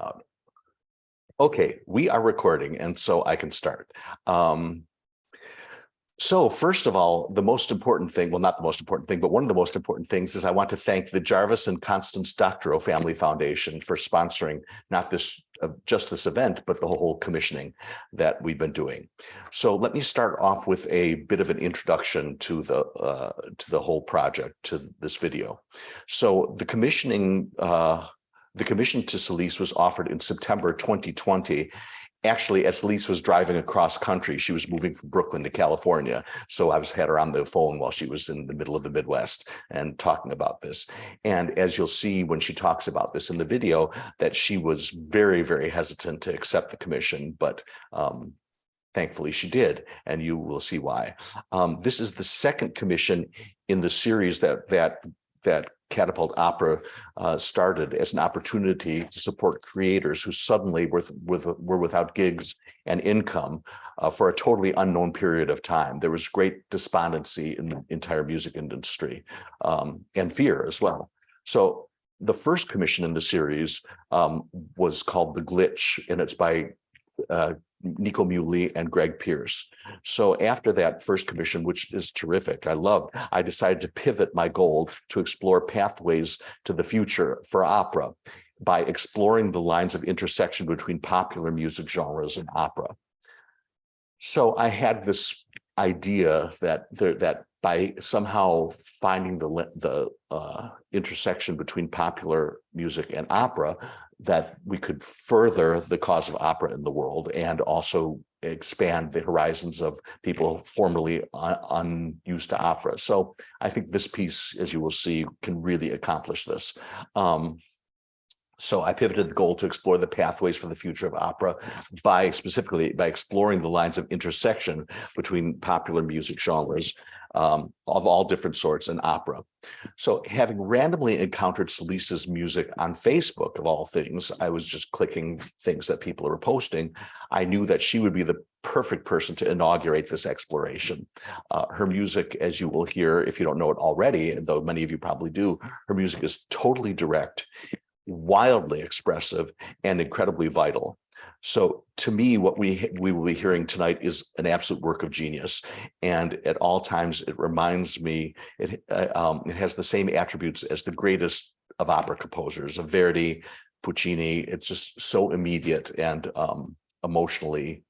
about. Okay, we are recording, and so I can start. So first of all, the most important thing, well, not the most important thing, but one of the most important things is I want to thank the Jarvis and Constance Doctorow Family Foundation for sponsoring not this just this event, but the whole commissioning that we've been doing. So let me start off with a bit of an introduction to the whole project, to this video. So the commission to Celisse was offered in September 2020. Actually, as Celisse was driving across country, she was moving from Brooklyn to California. So I had her on the phone while she was in the middle of the Midwest and talking about this. And as you'll see when she talks about this in the video, that she was very, very hesitant to accept the commission, but thankfully she did, and you will see why. This is the second commission in the series that Catapult Opera started as an opportunity to support creators who suddenly were without gigs and income for a totally unknown period of time. There was great despondency in the entire music industry and fear as well. So the first commission in the series was called The Glitch, and it's by Nico Muley and Greg Pierce. So after that first commission, which is terrific, I decided to pivot my goal to explore pathways to the future for opera by exploring the lines of intersection between popular music genres and opera. So I had this idea that by somehow finding the intersection between popular music and opera, that we could further the cause of opera in the world and also expand the horizons of people formerly unused to opera. So I think this piece, as you will see, can really accomplish this. So I pivoted the goal to explore the pathways for the future of opera specifically by exploring the lines of intersection between popular music genres of all different sorts and opera. So having randomly encountered Celisse's music on Facebook, of all things, I was just clicking things that people are posting. I knew that she would be the perfect person to inaugurate this exploration. Her music, as you will hear, if you don't know it already, and though many of you probably do, her music is totally direct, wildly expressive, and incredibly vital. So to me, what we will be hearing tonight is an absolute work of genius. And at all times, it reminds me, it has the same attributes as the greatest of opera composers, of Verdi, Puccini. It's just so immediate and emotionally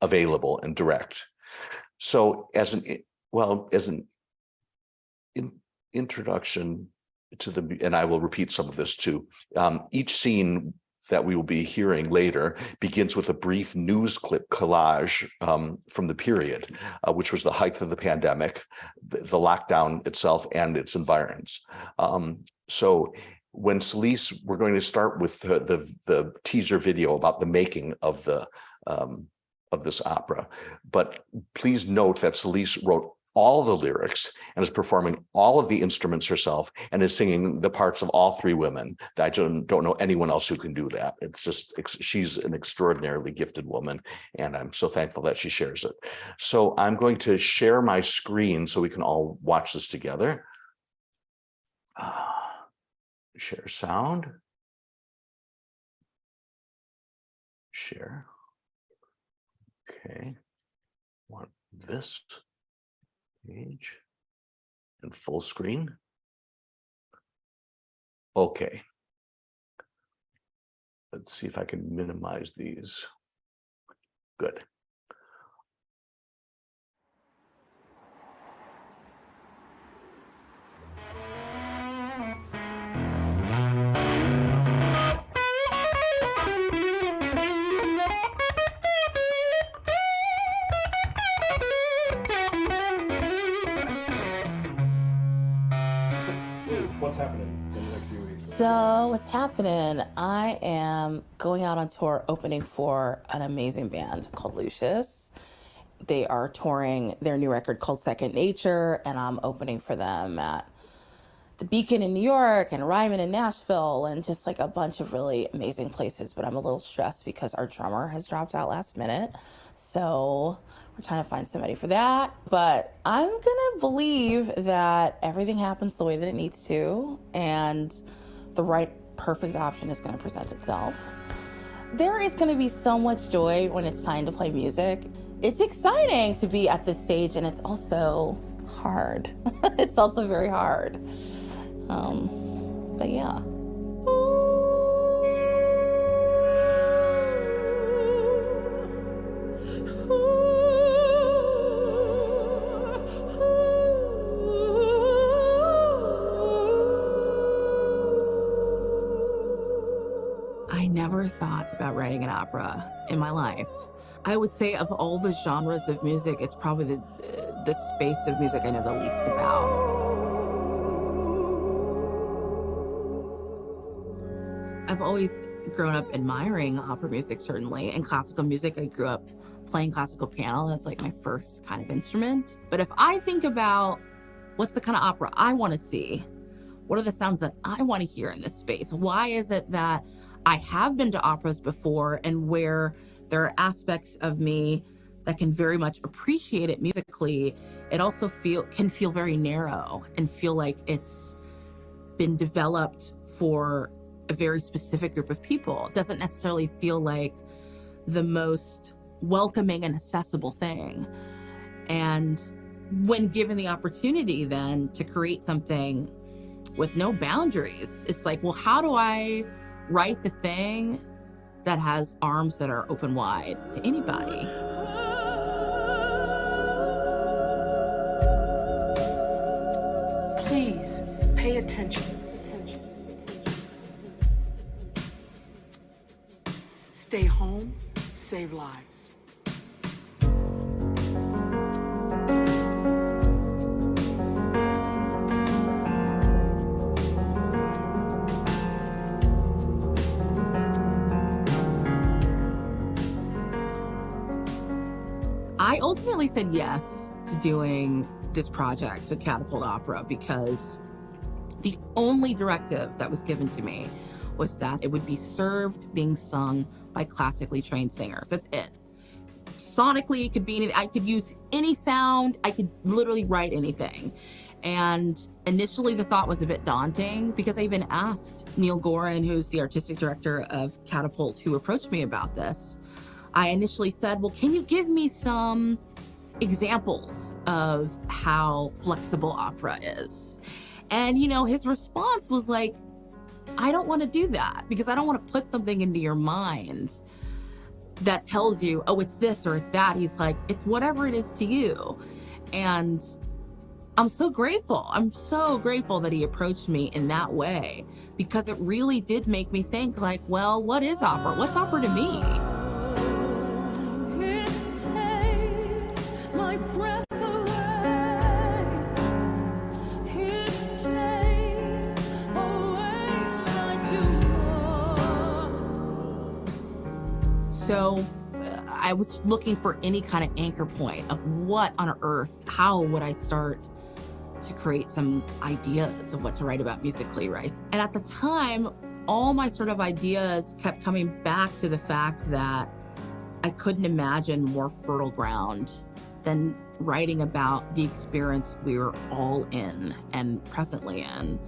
available and direct. So as an introduction to and I will repeat some of this too, each scene that we will be hearing later begins with a brief news clip collage from the period, which was the height of the pandemic, the lockdown itself, and its environs. So when Celisse, we're going to start with the teaser video about the making of this opera. But please note that Celisse wrote all the lyrics and is performing all of the instruments herself and is singing the parts of all three women. I don't know anyone else who can do that. It's just, she's an extraordinarily gifted woman, and I'm so thankful that she shares it. So I'm going to share my screen so we can all watch this together. Share sound. Share. Okay. Want this page and full screen. Okay. Let's see if I can minimize these. Good. What's happening in the next few weeks? So what's happening? I am going out on tour opening for an amazing band called Lucius. They are touring their new record called Second.At, and I'm opening for them at the Beacon in New York and Ryman in Nashville and just like a bunch of really amazing places. But I'm a little stressed because our drummer has dropped out last minute. So we're trying to find somebody for that. But I'm gonna believe that everything happens the way that it needs to, and the right perfect option is gonna present itself. There is going to be so much joy when it's time to play music. It's exciting to be at this stage, and it's also hard. It's also very hard. But yeah. I never thought about writing an opera in my life. I would say of all the genres of music, it's probably the space of music I know the least about. I've always grown up admiring opera music, certainly, and classical music. I grew up playing classical piano. That's like my first kind of instrument. But if I think about what's the kind of opera I want to see, what are the sounds that I want to hear in this space? Why is it that I have been to operas before, and where there are aspects of me that can very much appreciate it musically, it also can feel very narrow and feel like it's been developed for a very specific group of people. It doesn't necessarily feel like the most welcoming and accessible thing. And when given the opportunity then to create something with no boundaries, it's like, well, how do I write the thing that has arms that are open wide to anybody? Please pay attention. Stay home, save lives. I ultimately said yes to doing this project with Catapult Opera because the only directive that was given to me was that it would be served being sung by classically trained singers. That's it. Sonically, it could be anything. I could use any sound. I could literally write anything. And initially the thought was a bit daunting because I even asked Neal Goren, who's the artistic director of Catapult, who approached me about this. I initially said, well, can you give me some examples of how flexible opera is? And, his response was like, I don't want to do that because I don't want to put something into your mind that tells you, oh, it's this or it's that. He's like, it's whatever it is to you. And I'm so grateful. I'm so grateful that he approached me in that way because it really did make me think like, well, what is opera? What's opera to me? So I was looking for any kind of anchor point of what on earth, how would I start to create some ideas of what to write about musically, right? And at the time, all my sort of ideas kept coming back to the fact that I couldn't imagine more fertile ground than writing about the experience we were all in and presently in,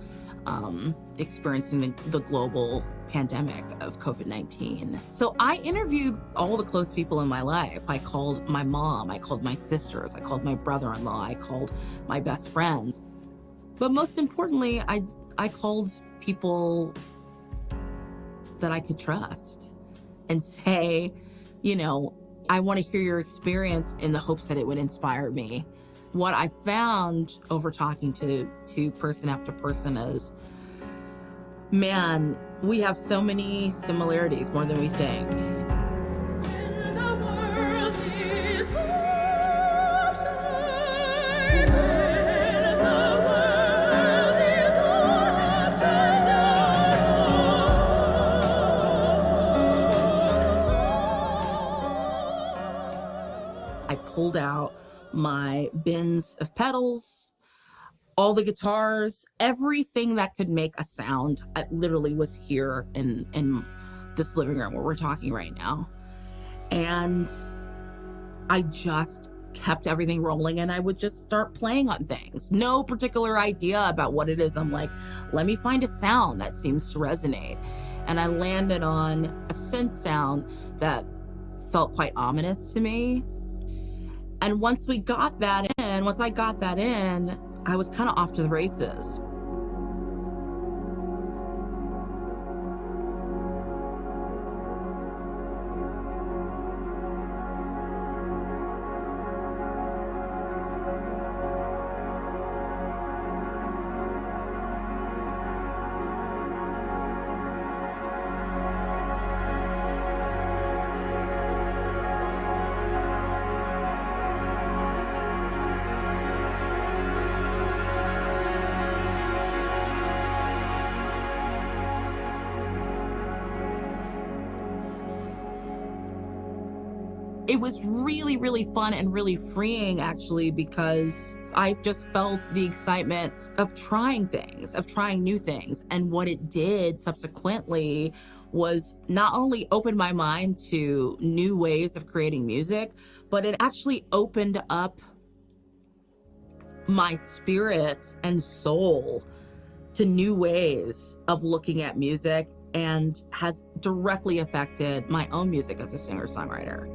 experiencing the global pandemic of COVID-19. So I interviewed all the close people in my life. I called my mom, I called my sisters, I called my brother-in-law, I called my best friends. But most importantly, I called people that I could trust and say, I want to hear your experience in the hopes that it would inspire me. What I found over talking to person after person is, man, we have so many similarities, more than we think. I pulled out my bins of pedals, all the guitars, everything that could make a sound. It literally was here in this living room where we're talking right now. And I just kept everything rolling and I would just start playing on things. No particular idea about what it is. I'm like, let me find a sound that seems to resonate. And I landed on a synth sound that felt quite ominous to me. And once I got that in, I was kind of off to the races. It was really, really fun and really freeing, actually, because I just felt the excitement of trying things, of trying new things. And what it did subsequently was not only open my mind to new ways of creating music, but it actually opened up my spirit and soul to new ways of looking at music, and has directly affected my own music as a singer-songwriter.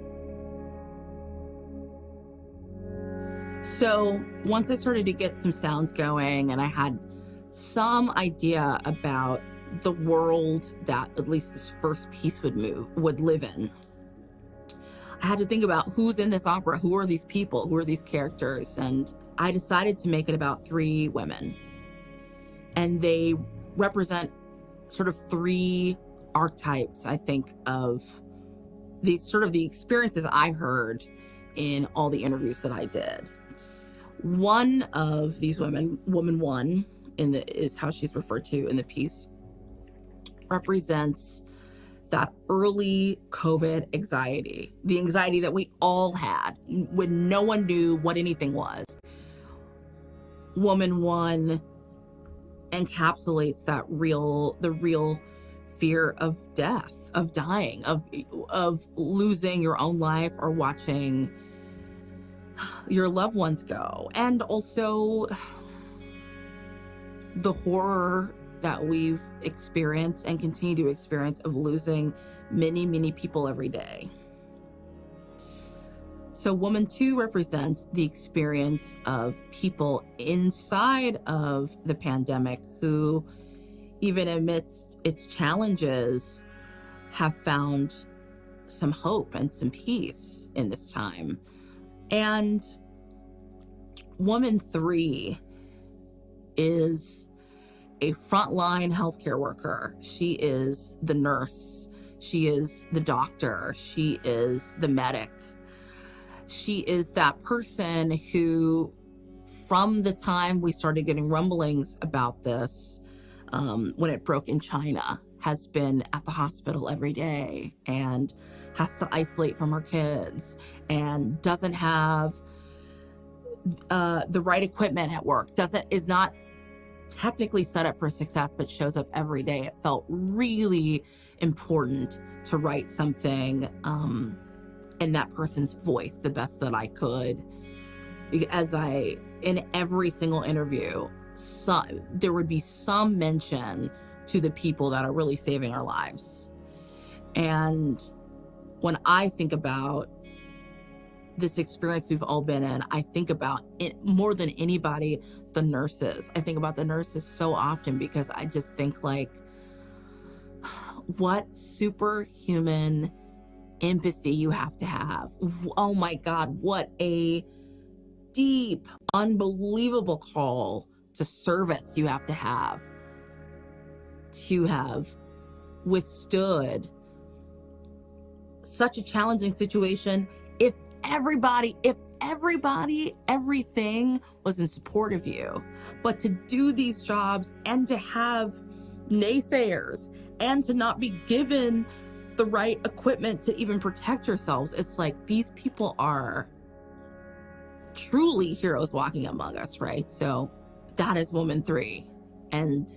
So once I started to get some sounds going and I had some idea about the world that at least this first piece would live in, I had to think about who's in this opera, who are these people, who are these characters, and I decided to make it about 3 women. And they represent sort of 3 archetypes, I think, of these sort of the experiences I heard in all the interviews that I did. One of these women, woman 1, is how she's referred to in the piece, represents that early COVID anxiety, the anxiety that we all had when no one knew what anything was. Woman 1 encapsulates the real fear of death, of dying, of losing your own life or watching your loved ones go, and also the horror that we've experienced and continue to experience of losing many, many people every day. So woman 2 represents the experience of people inside of the pandemic who, even amidst its challenges, have found some hope and some peace in this time. And woman 3 is a frontline healthcare worker. She is the nurse. She is the doctor. She is the medic. She is that person who, from the time we started getting rumblings about this, when it broke in China, has been at the hospital every day and has to isolate from her kids and doesn't have the right equipment at work, is not technically set up for success, but shows up every day. It felt really important to write something in that person's voice the best that I could. As in every single interview, there would be some mention to the people that are really saving our lives. And when I think about this experience we've all been in, I think about it more than anybody, the nurses. I think about the nurses so often because I just think, like, what superhuman empathy you have to have. Oh my God, what a deep, unbelievable call to service you have to have withstood such a challenging situation. If everything was in support of you, but to do these jobs and to have naysayers and to not be given the right equipment to even protect yourselves, it's like these people are truly heroes walking among us, right? So that is woman 3. And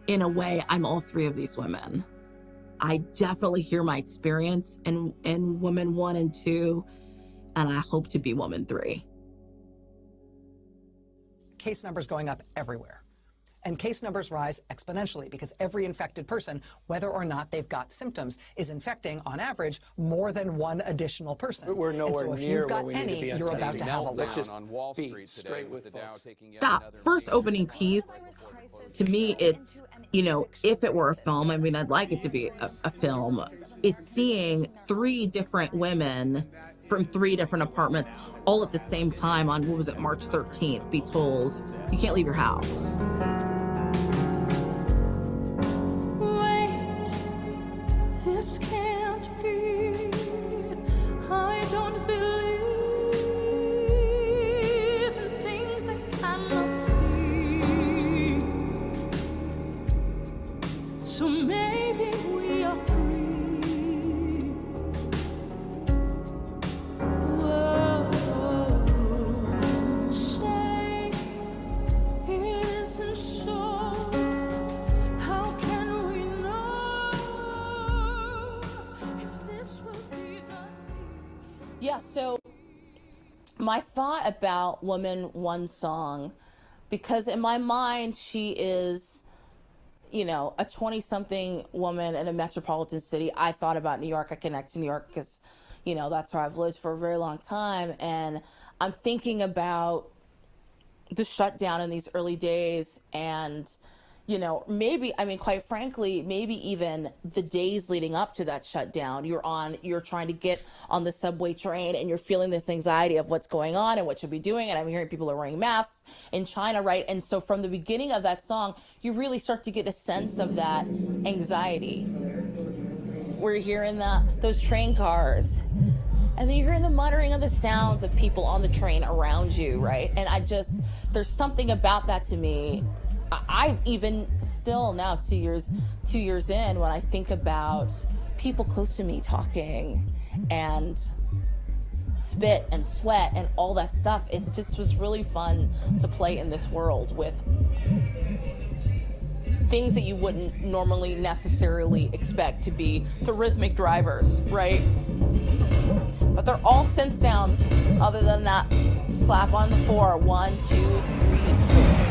in a way, I'm all 3 of these women. I definitely hear my experience in woman 1 and 2, and I hope to be woman 3. Case numbers going up everywhere. And case numbers rise exponentially because every infected person, whether or not they've got symptoms, is infecting, on average, more than one additional person. We're nowhere and so if near you've got where we need to any, be on you're about testing. to have a Let's lot. just on Wall be Street today straight with with the Dow folks. taking yet That another first major opening piece, to me, it's, you know, if it were a film, I mean, I'd like it to be a film. It's seeing 3 different women from 3 different apartments all at the same time on, what was it, March 13th, be told, you can't leave your house. Wait, this can't be. I don't believe in things I cannot see. So maybe we are free. Whoa, say it isn't so. How can we know if this will be the Yeah, so my thought about Woman One Song, because in my mind, she is, you know, a 20-something woman in a metropolitan city. I thought about New York. I connect to New York because, you know, that's where I've lived for a very long time. And I'm thinking about the shutdown in these early days and, you know, maybe, I mean, quite frankly, maybe even the days leading up to that shutdown, you're trying to get on the subway train and you're feeling this anxiety of what's going on and what you'll be doing. And I'm hearing people are wearing masks in China, right? And so from the beginning of that song, you really start to get a sense of that anxiety. We're hearing those train cars. And then you're hearing the muttering of the sounds of people on the train around you, right? And there's something about that to me. I even still now 2 years in, when I think about people close to me talking and spit and sweat and all that stuff, it just was really fun to play in this world with things that you wouldn't normally necessarily expect to be the rhythmic drivers, right? But they're all synth sounds other than that slap on the 4, 1, 2, 3, 4.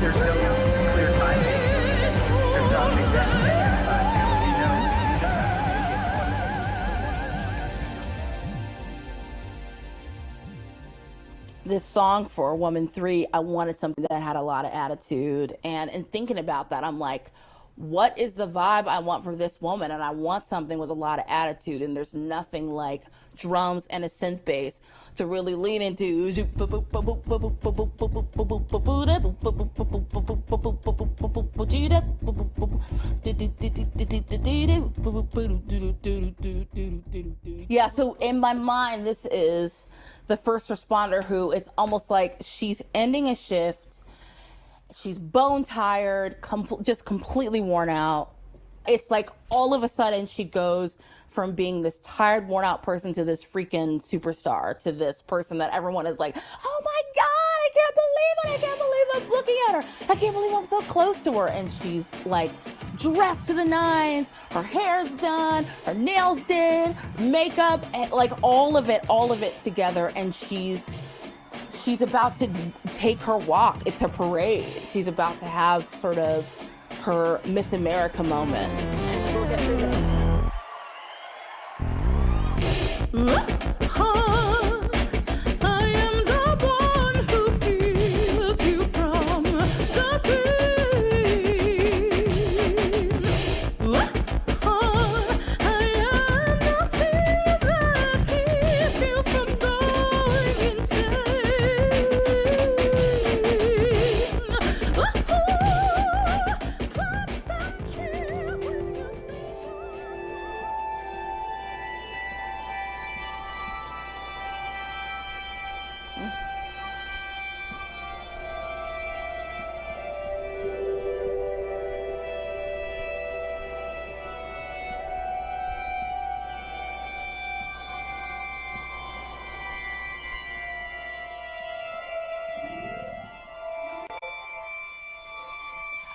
There's no clear timing. There's nothing This song for Woman 3, I wanted something that had a lot of attitude. And in thinking about that, I'm like, what is the vibe I want for this woman? And I want something with a lot of attitude. And there's nothing like drums and a synth bass to really lean into. Yeah, so in my mind, this is the first responder who, it's almost like she's ending a shift. She's bone tired, just completely worn out. It's like all of a sudden she goes from being this tired, worn out person to this freaking superstar, to this person that everyone is like, oh my God, I can't believe it. I can't believe I'm looking at her. I can't believe I'm so close to her. And she's like dressed to the nines, her hair's done, her nails did, makeup, and like all of it together. And she's about to take her walk. It's a parade. She's about to have sort of her Miss America moment. We'll get through this. I am the one who heals you from the pain. I am the fear that keeps you from going insane. Clap and cheer when you think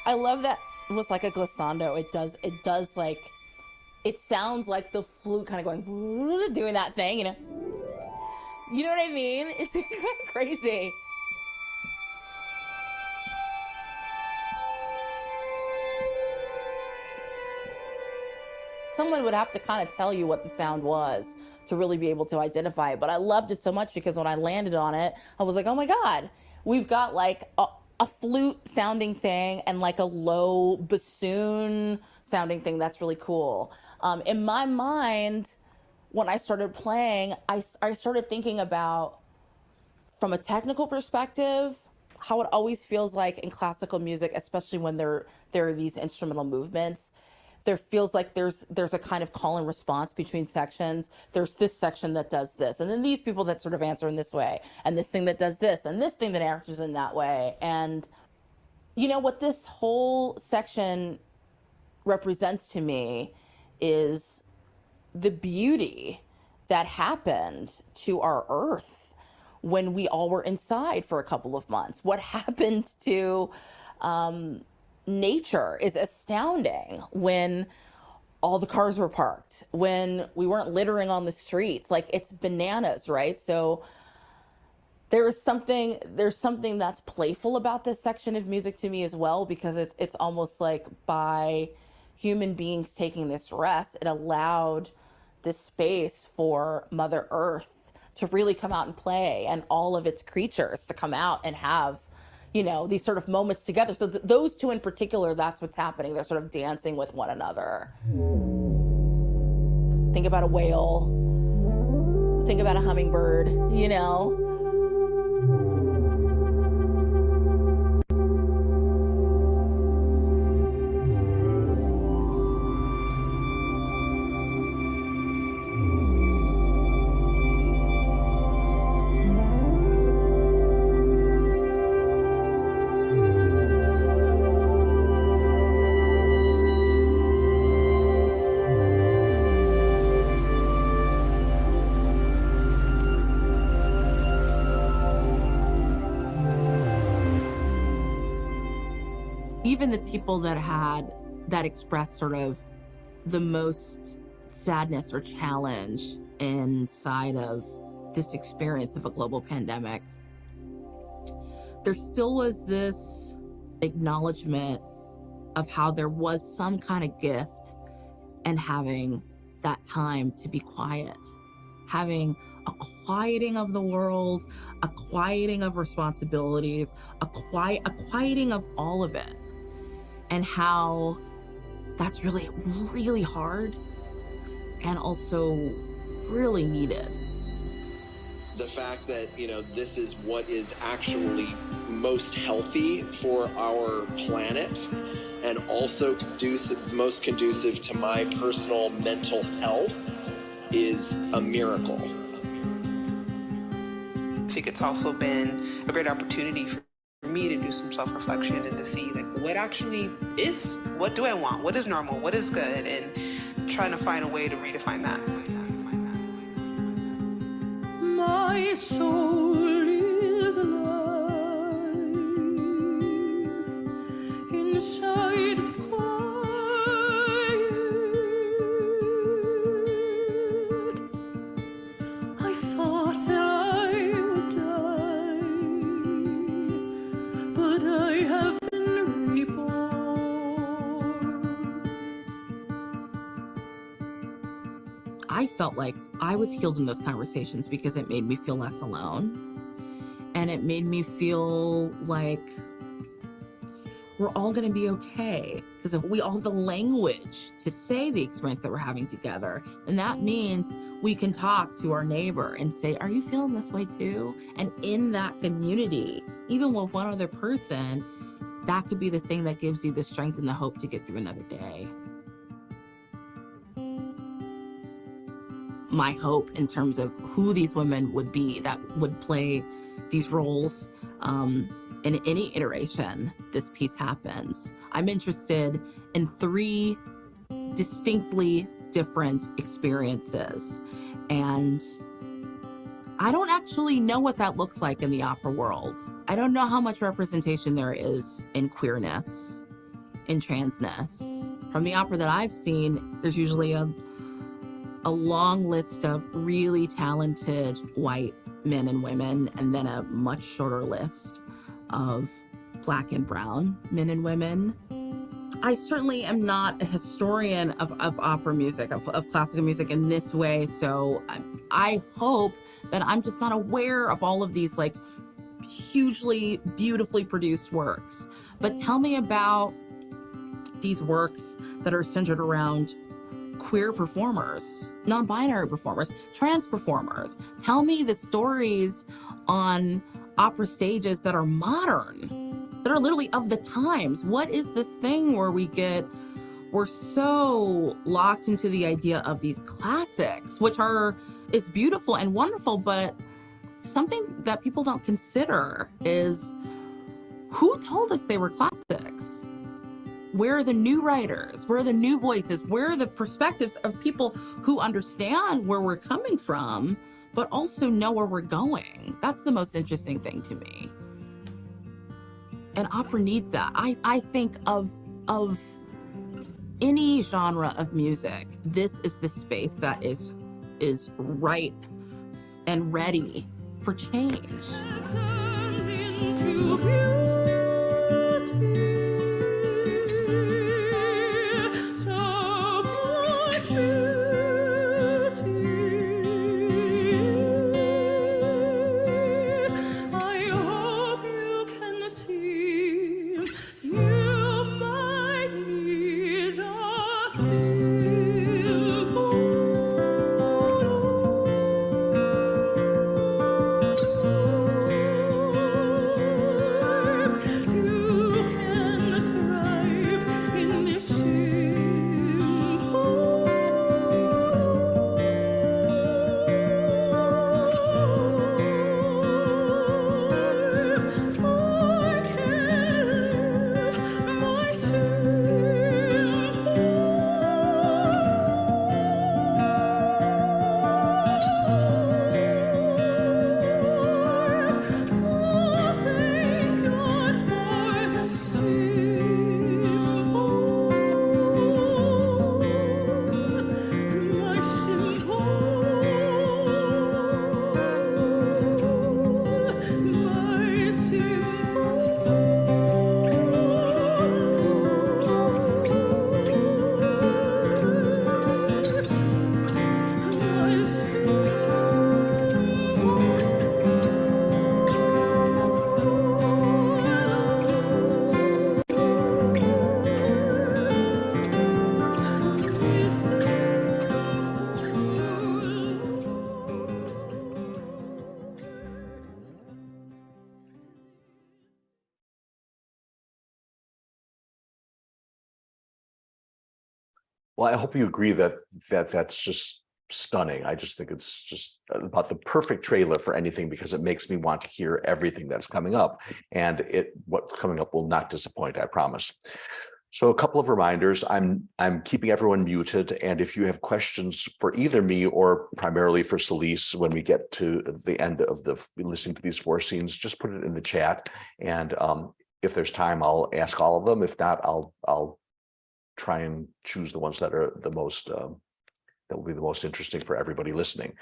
I love that with like a glissando. It does like, it sounds like the flute kind of going, doing that thing, you know? You know what I mean? It's crazy. Someone would have to kind of tell you what the sound was to really be able to identify it. But I loved it so much because when I landed on it, I was like, oh my God, we've got like a flute sounding thing and like a low bassoon sounding thing. That's really cool. In my mind, when I started playing, I started thinking about, from a technical perspective, how it always feels like in classical music, especially when there are these instrumental movements, there feels like there's a kind of call and response between sections. There's this section that does this, and then these people that sort of answer in this way, and this thing that does this, and this thing that answers in that way. And you know what this whole section represents to me is the beauty that happened to our earth when we all were inside for a couple of months. What happened to nature is astounding when all the cars were parked, when we weren't littering on the streets. Like, it's bananas, right? So there's something that's playful about this section of music to me as well, because it's almost like by human beings taking this rest, it allowed this space for Mother Earth to really come out and play, and all of its creatures to come out and have, you know, these sort of moments together. So those two in particular, that's what's happening. They're sort of dancing with one another. Think about a whale. Think about a hummingbird, you know? Even the people that expressed sort of the most sadness or challenge inside of this experience of a global pandemic, there still was this acknowledgement of how there was some kind of gift and having that time to be quiet, having a quieting of the world, a quieting of responsibilities, a quieting of all of it. And how that's really, really hard and also really needed. The fact that, you know, this is what is actually most healthy for our planet and also most conducive to my personal mental health is a miracle. I think it's also been a great opportunity for me to do some self-reflection and to see, like, what actually is, what do I want, what is normal, what is good, and trying to find a way to redefine that. My soul is alive inside of quiet. I thought that I would die, but I have been reborn. I felt like I was healed in those conversations because it made me feel less alone. And it made me feel like we're all going to be okay. Because if we all have the language to say the experience that we're having together, and that means we can talk to our neighbor and say, are you feeling this way too? And in that community, even with one other person, that could be the thing that gives you the strength and the hope to get through another day. My hope in terms of who these women would be that would play these roles in any iteration this piece happens. I'm interested in 3 distinctly different experiences. And I don't actually know what that looks like in the opera world. I don't know how much representation there is in queerness in transness. From the opera that I've seen, there's usually a long list of really talented white men and women, and then a much shorter list of Black and brown men and women. I certainly am not a historian of opera music, of classical music in this way, so I hope that I'm just not aware of all of these like hugely beautifully produced works. But tell me about these works that are centered around queer performers, non-binary performers, trans performers. Tell me the stories on opera stages that are modern, that are literally of the times. What is this thing where we're so locked into the idea of these classics, which is beautiful and wonderful, but something that people don't consider is who told us they were classics? Where are the new writers? Where are the new voices? Where are the perspectives of people who understand where we're coming from, but also know where we're going? That's the most interesting thing to me. And opera needs that. I think of any genre of music, this is the space that is ripe and ready for change. Well, I hope you agree that that's just stunning. I just think it's just about the perfect trailer for anything, because it makes me want to hear everything that's coming up, and what's coming up will not disappoint, I promise. So a couple of reminders. I'm keeping everyone muted, and if you have questions for either me or primarily for Celisse when we get to the end of listening to these 4 scenes, just put it in the chat, and if there's time, I'll ask all of them. If not, I'll try and choose the ones that are the most that will be the most interesting for everybody listening.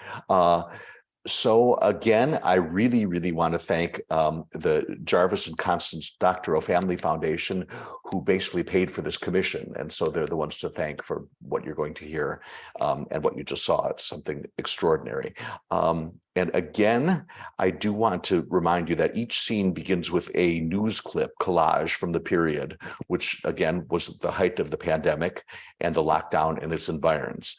So again, I really, really want to thank the Jarvis and Constance Doctorow Family Foundation, who basically paid for this commission. And so they're the ones to thank for what you're going to hear and what you just saw. It's something extraordinary. And again, I do want to remind you that each scene begins with a news clip collage from the period, which again was the height of the pandemic and the lockdown and its environs.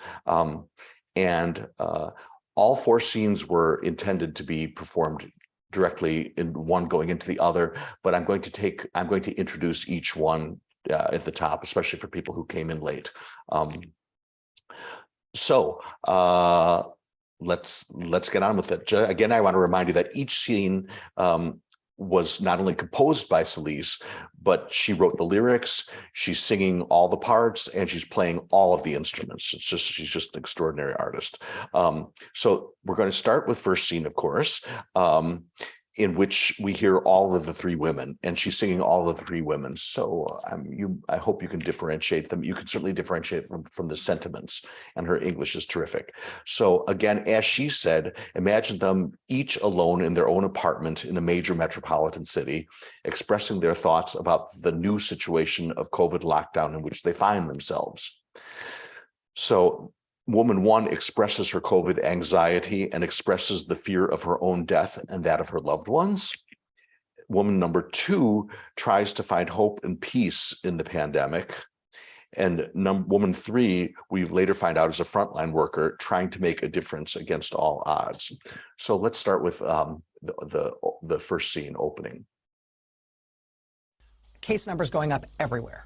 All 4 scenes were intended to be performed directly in one going into the other, but I'm going to introduce each one at the top, especially for people who came in late. Let's get on with it. Again, I want to remind you that each scene was not only composed by Celisse, but she wrote the lyrics, she's singing all the parts, and she's playing all of the instruments. She's just an extraordinary artist. So we're going to start with first scene, of course. in which we hear all of the three women, and she's singing all of the three women. So I hope you can differentiate them. You can certainly differentiate them from the sentiments, and her English is terrific. So again, as she said, imagine them each alone in their own apartment in a major metropolitan city, expressing their thoughts about the new situation of COVID lockdown in which they find themselves. So woman one expresses her COVID anxiety and expresses the fear of her own death and that of her loved ones. Woman number two tries to find hope and peace in the pandemic. And woman three, we later find out, is a frontline worker trying to make a difference against all odds. So let's start with the first scene opening. Case numbers going up everywhere.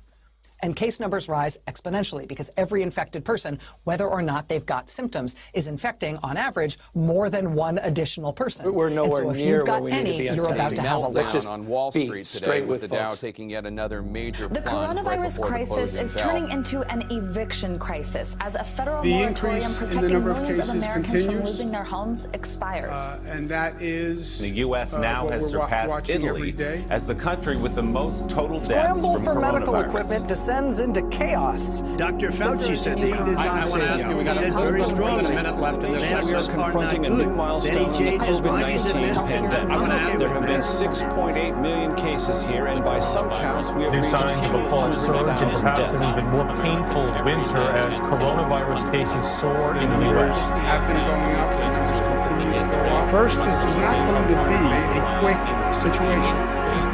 And case numbers rise exponentially because every infected person, whether or not they've got symptoms, is infecting, on average, more than one additional person. We're nowhere near where we need to be on you're about testing. to have a Let's just on Wall Street be today straight with the Dow folks. taking yet another major The plunge right coronavirus before the crisis closing is bell. turning into an eviction crisis as a federal The moratorium increase in the protecting number of millions of cases Americans from continues. losing their homes expires. And that is the U.S. now what has we're surpassed watching every Italy day. as the country with the most total deaths Scramble from for medical coronavirus. equipment descends into chaos. Dr. Fauci said they did I not want to say ask you, we got said a very minute strongly. left in this. Masks We are are confronting not a new good. milestone Then he in the changed his mind. He said COVID-19 masks pandemic. are not There good. have been 6.8 million cases here, and by some counts, we have New reached signs of a false surge and 200,000 perhaps deaths. an even more painful winter as coronavirus cases soar in the U.S. have been going up and will continue to go up. First, this is not going to be a quick situation.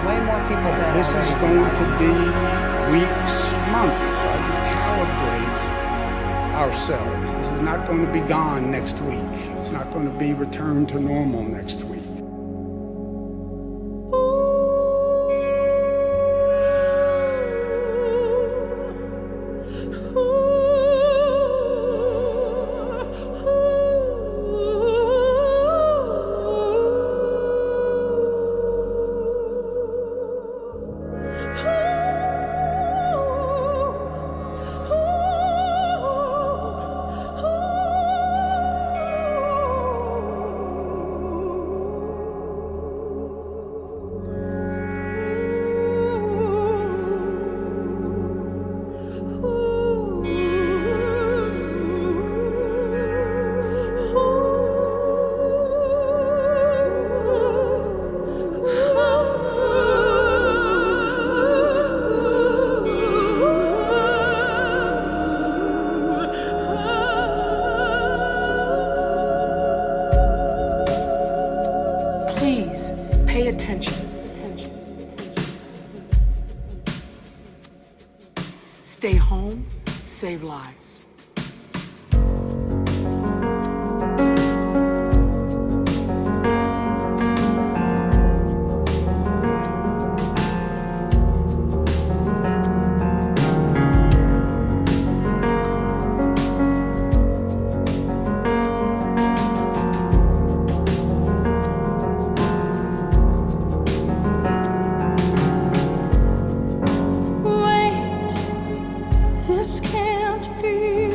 Way more people dead. This is going to be weeks, months. I would calibrate ourselves. This is not going to be gone next week. It's not going to be returned to normal next week. Please pay attention. Stay home, save lives. Wait, this can't be.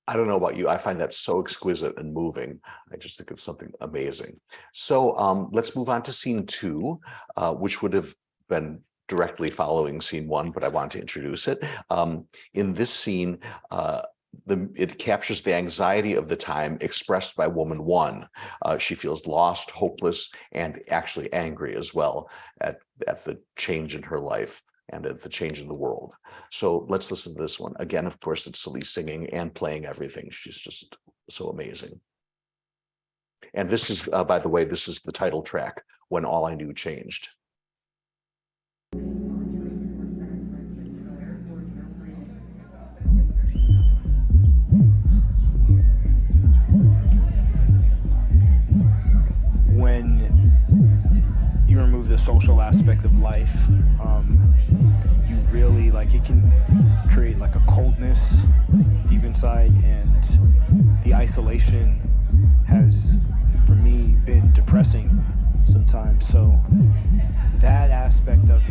I don't know about you. I find that so exquisite and moving. I just think it's something amazing. So let's move on to scene 2, which would have been directly following scene 1, but I want to introduce it. In this scene, it captures the anxiety of the time expressed by woman 1. She feels lost, hopeless, and actually angry as well at the change in her life and at the change in the world. So let's listen to this one. Again, of course, it's Celisse singing and playing everything. She's just so amazing. And this is, by the way, this is the title track, When All I Knew Changed. When you remove the social aspect of life, you really, like, it can create like a coldness deep inside, and the isolation has, for me, been depressing sometimes. So that aspect of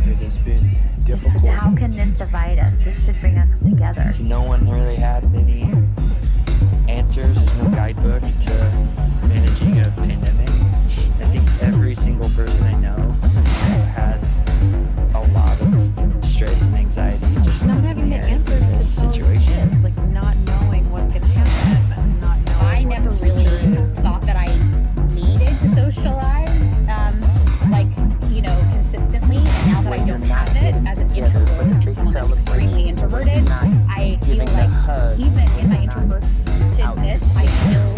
it has been difficult. How can this divide us? This should bring us together. No one really had any answers, no guidebook to managing a pandemic. I think every single person I know had a lot of stress and anxiety, just not having the answers to situations, like not knowing what's going to happen, not knowing. I never really thought that I needed to socialize, consistently. And now that I don't have it as an introvert and someone that's extremely introverted, I feel like even in my introvertedness, I still.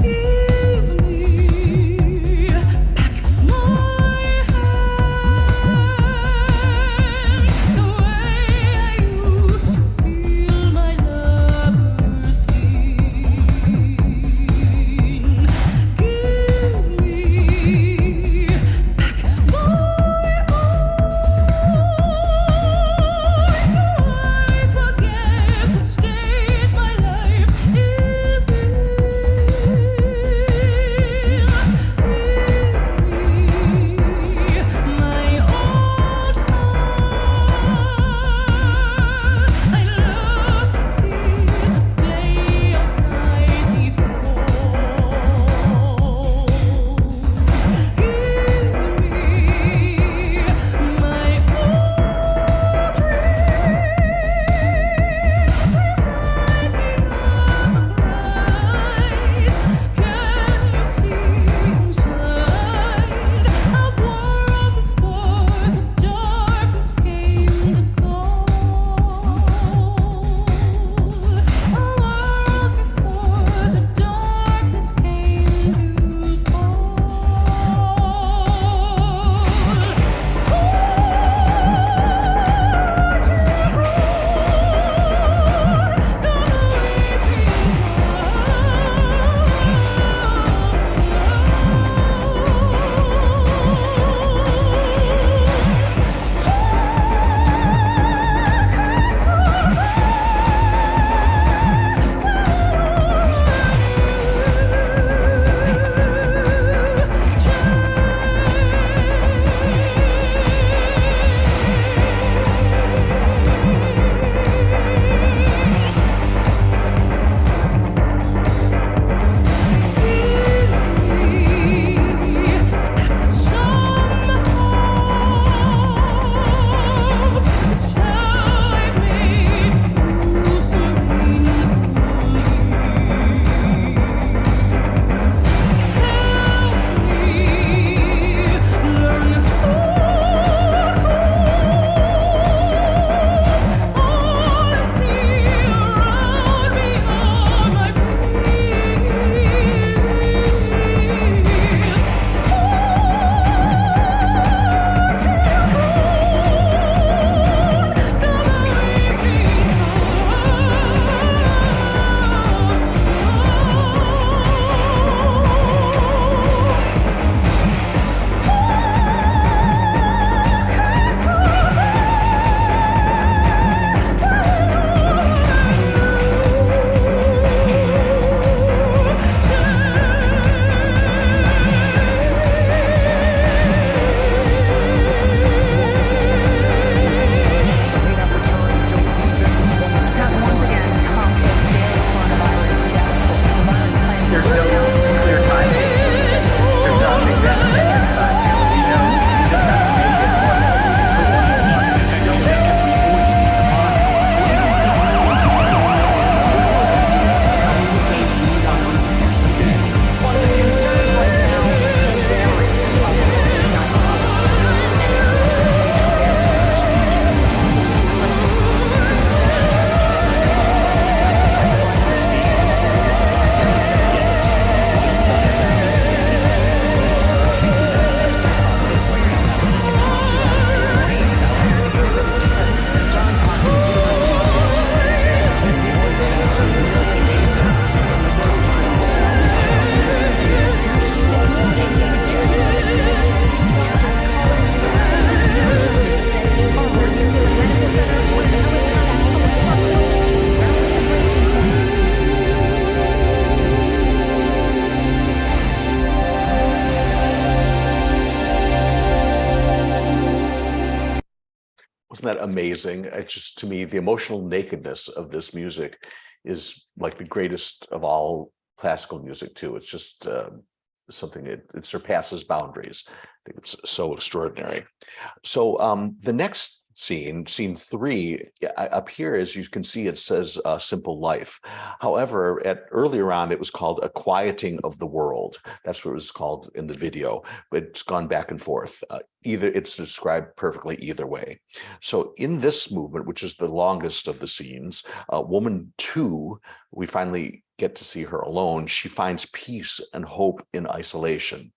isn't that amazing? It's just, to me, the emotional nakedness of this music is like the greatest of all classical music too. It's just something that it surpasses boundaries. I think it's so extraordinary. So the next scene 3, up here, as you can see, it says Simple Life. However, earlier on, it was called A Quieting of the World. That's what it was called in the video, but it's gone back and forth. Either it's described perfectly either way. So in this movement, which is the longest of the scenes, woman 2, we finally get to see her alone. She finds peace and hope in isolation.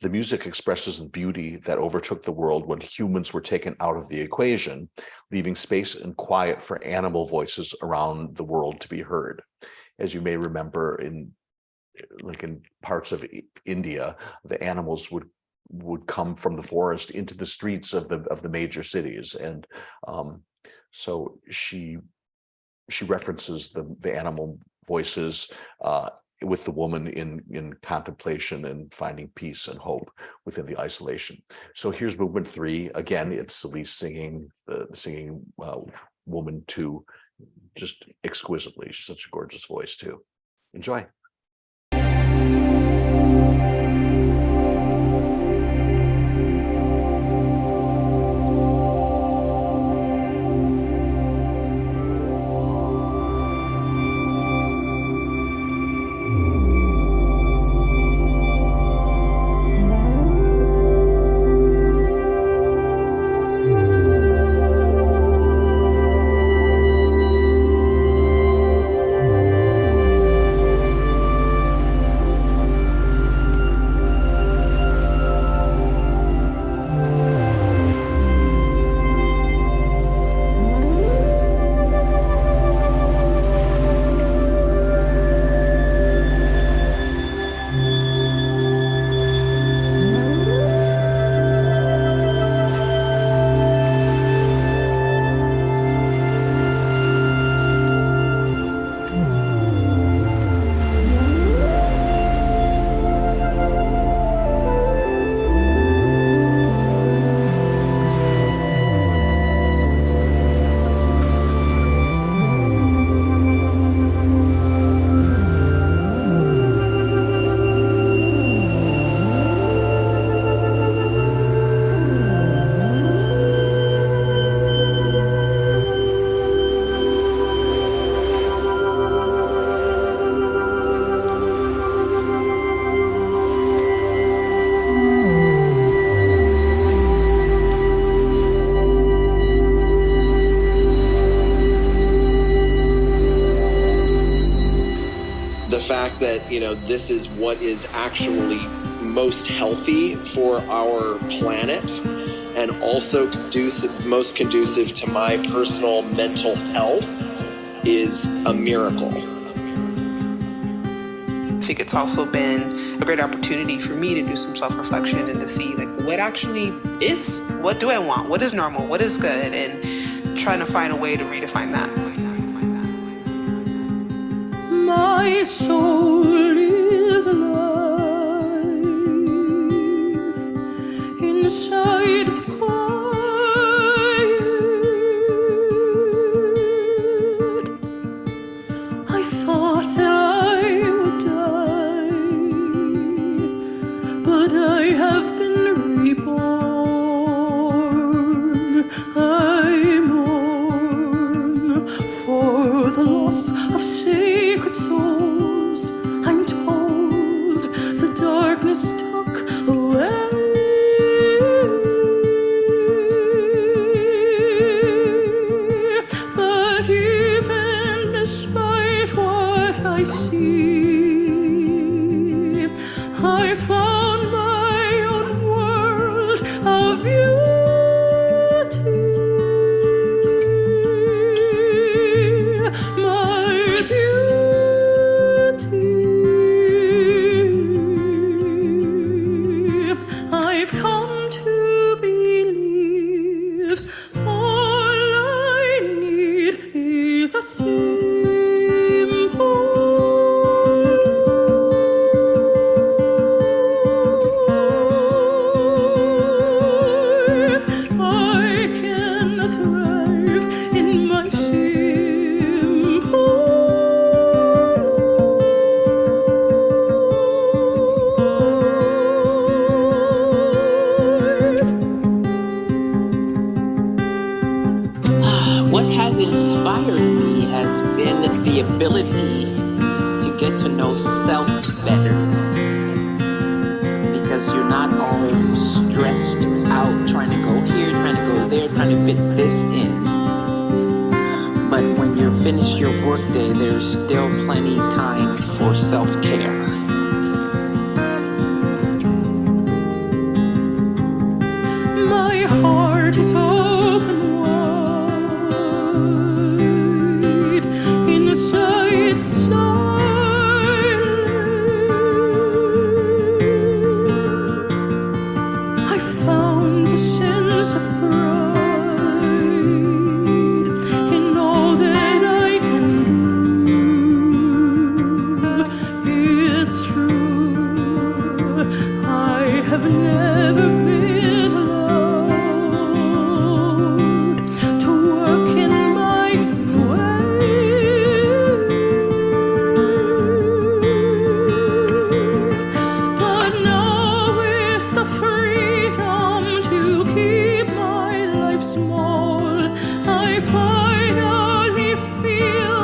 The music expresses the beauty that overtook the world when humans were taken out of the equation, leaving space and quiet for animal voices around the world to be heard. As you may remember, in parts of India, the animals would come from the forest into the streets of the major cities, and so she references the animal voices with the woman in contemplation and finding peace and hope within the isolation. So here's movement 3. Again, it's Celisse singing woman 2, just exquisitely. She's such a gorgeous voice too. Enjoy. That, this is what is actually most healthy for our planet and also most conducive to my personal mental health is a miracle. I think it's also been a great opportunity for me to do some self-reflection and to see what actually is, what do I want, what is normal, what is good, and trying to find a way to redefine that. My soul is alive inside the quiet. I thought that I would die, but I have been reborn. I mourn for the loss of sacred souls. I'm told the darkness took away. But even despite what I see, I found my own world of beauty. Through inspired me has been the ability to get to know self better. Because you're not all stretched out trying to go here, trying to go there, trying to fit this in. But when you're finished your workday, there's still plenty time for self-care. My heart is open wide inside the silence. I found a sense of pride in all that I can do. It's true, I have never been allowed to work in my way. But now with the freedom to keep my life small, I finally feel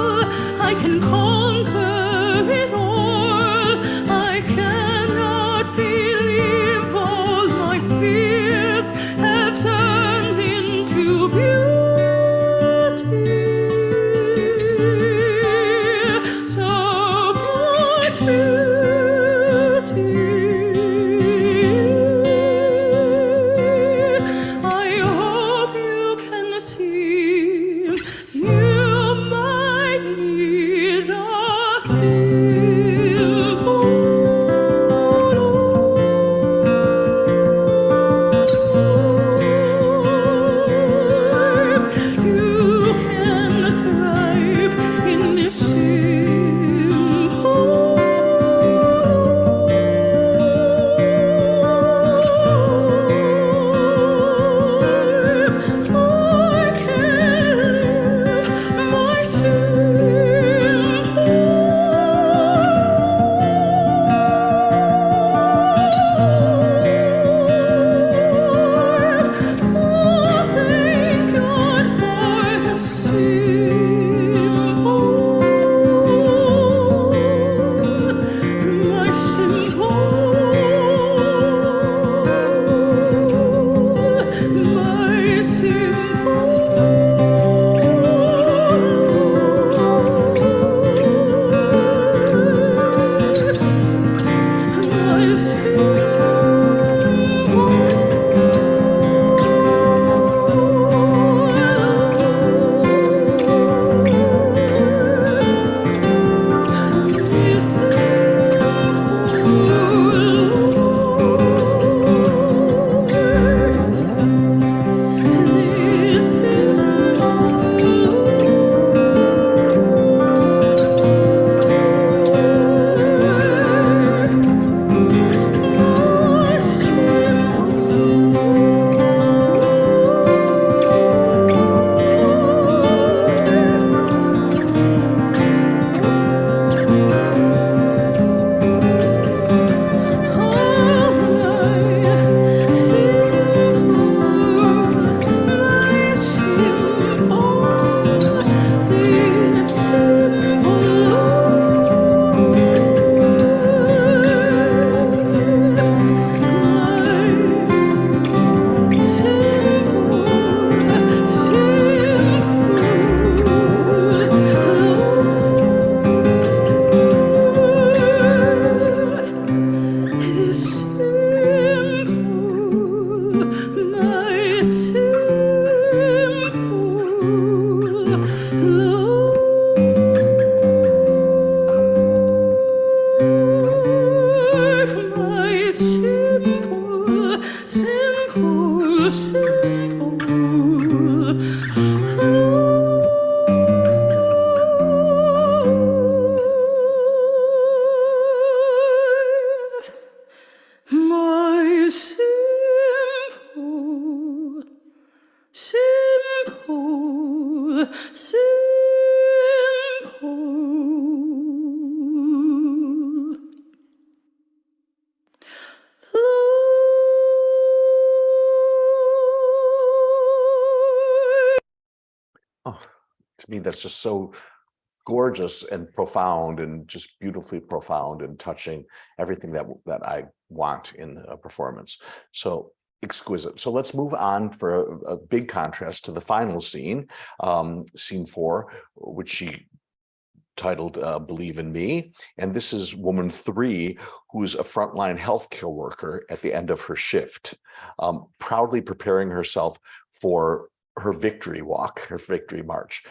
I can conquer it all. I cannot believe all my fears have turned into beauty. So much beauty. I hope you can see. You might need a simple life. You can thrive in this simple life. I can live my thank God for the simple, my to me, that's just so gorgeous and profound and just beautifully profound and touching, everything that I want in a performance. So exquisite. So let's move on for a big contrast to the final scene, scene 4, which she titled Believe in Me. And this is woman 3, who's a frontline healthcare worker at the end of her shift, proudly preparing herself for her victory walk, her victory march.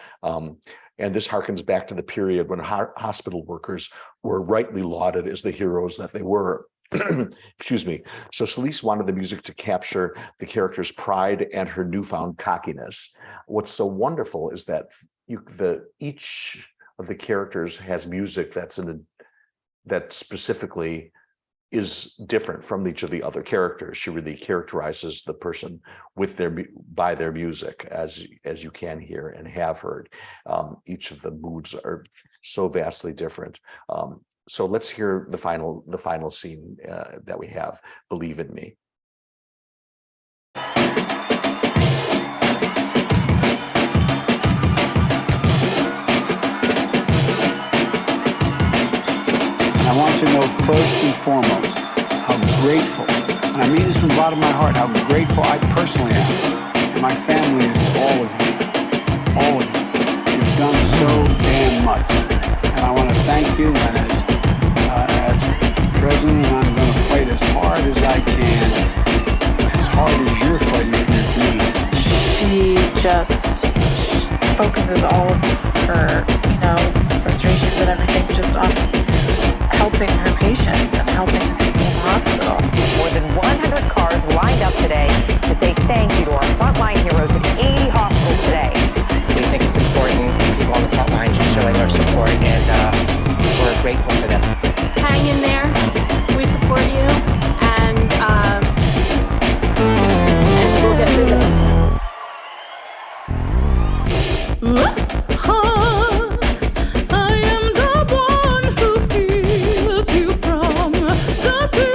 And this harkens back to the period when hospital workers were rightly lauded as the heroes that they were. Excuse me. So Celisse wanted the music to capture the character's pride and her newfound cockiness. What's so wonderful is that each of the characters has music that specifically is different from each of the other characters. She really characterizes the person by their music, as you can hear and have heard. Each of the moods are so vastly different. So let's hear the final scene that we have, Believe in Me. I want you to know first and foremost how grateful, and I mean this from the bottom of my heart, how grateful I personally am, and my family is to all of you. All of you. You've done so damn much. And I want to thank you, and as president, I'm going to fight as hard as I can, as hard as you're fighting for your community. She just focuses all of her, frustrations and everything just on helping her patients and helping people in the hospital. More than 100 cars lined up today to say thank you to our frontline heroes in 80 hospitals today. We think it's important, people on the front lines are showing our support, and we're grateful for them. Hang in there. We support you, and we'll get through this. I am the one who heals you from the pain.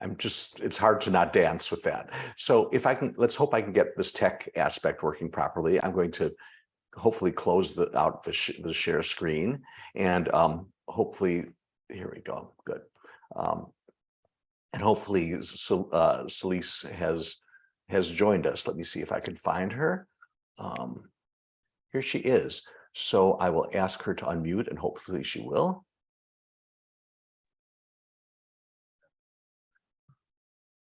it's hard to not dance with that. So if I can, let's hope I can get this tech aspect working properly. I'm going to hopefully close the share screen, and hopefully, here we go, good. And hopefully Celisse has joined us. Let me see if I can find her. Here she is. So I will ask her to unmute, and hopefully she will.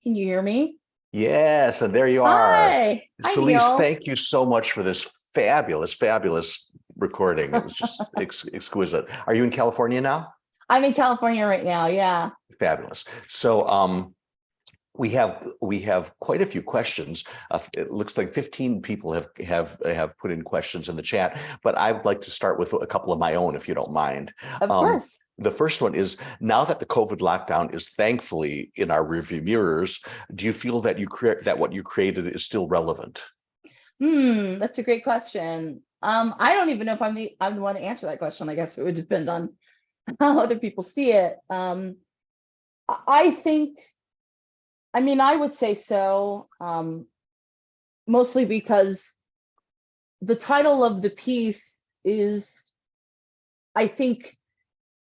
Can you hear me? Yes, and there you are. Hi. Hi, Celisse, Neal. thank you so much for this fabulous recording. It was just exquisite. Are you in California now? I'm in California right now. Yeah. Fabulous. So we have quite a few questions. It looks like 15 people have put in questions in the chat, but I'd like to start with a couple of my own, if you don't mind. Of course. The first one is, now that the COVID lockdown is thankfully in our rearview mirrors, do you feel that what you created is still relevant? That's a great question. I don't even know if I'm the one to answer that question. I guess it would depend on how other people see it. I think, I mean, I would say so, mostly because the title of the piece is, I think,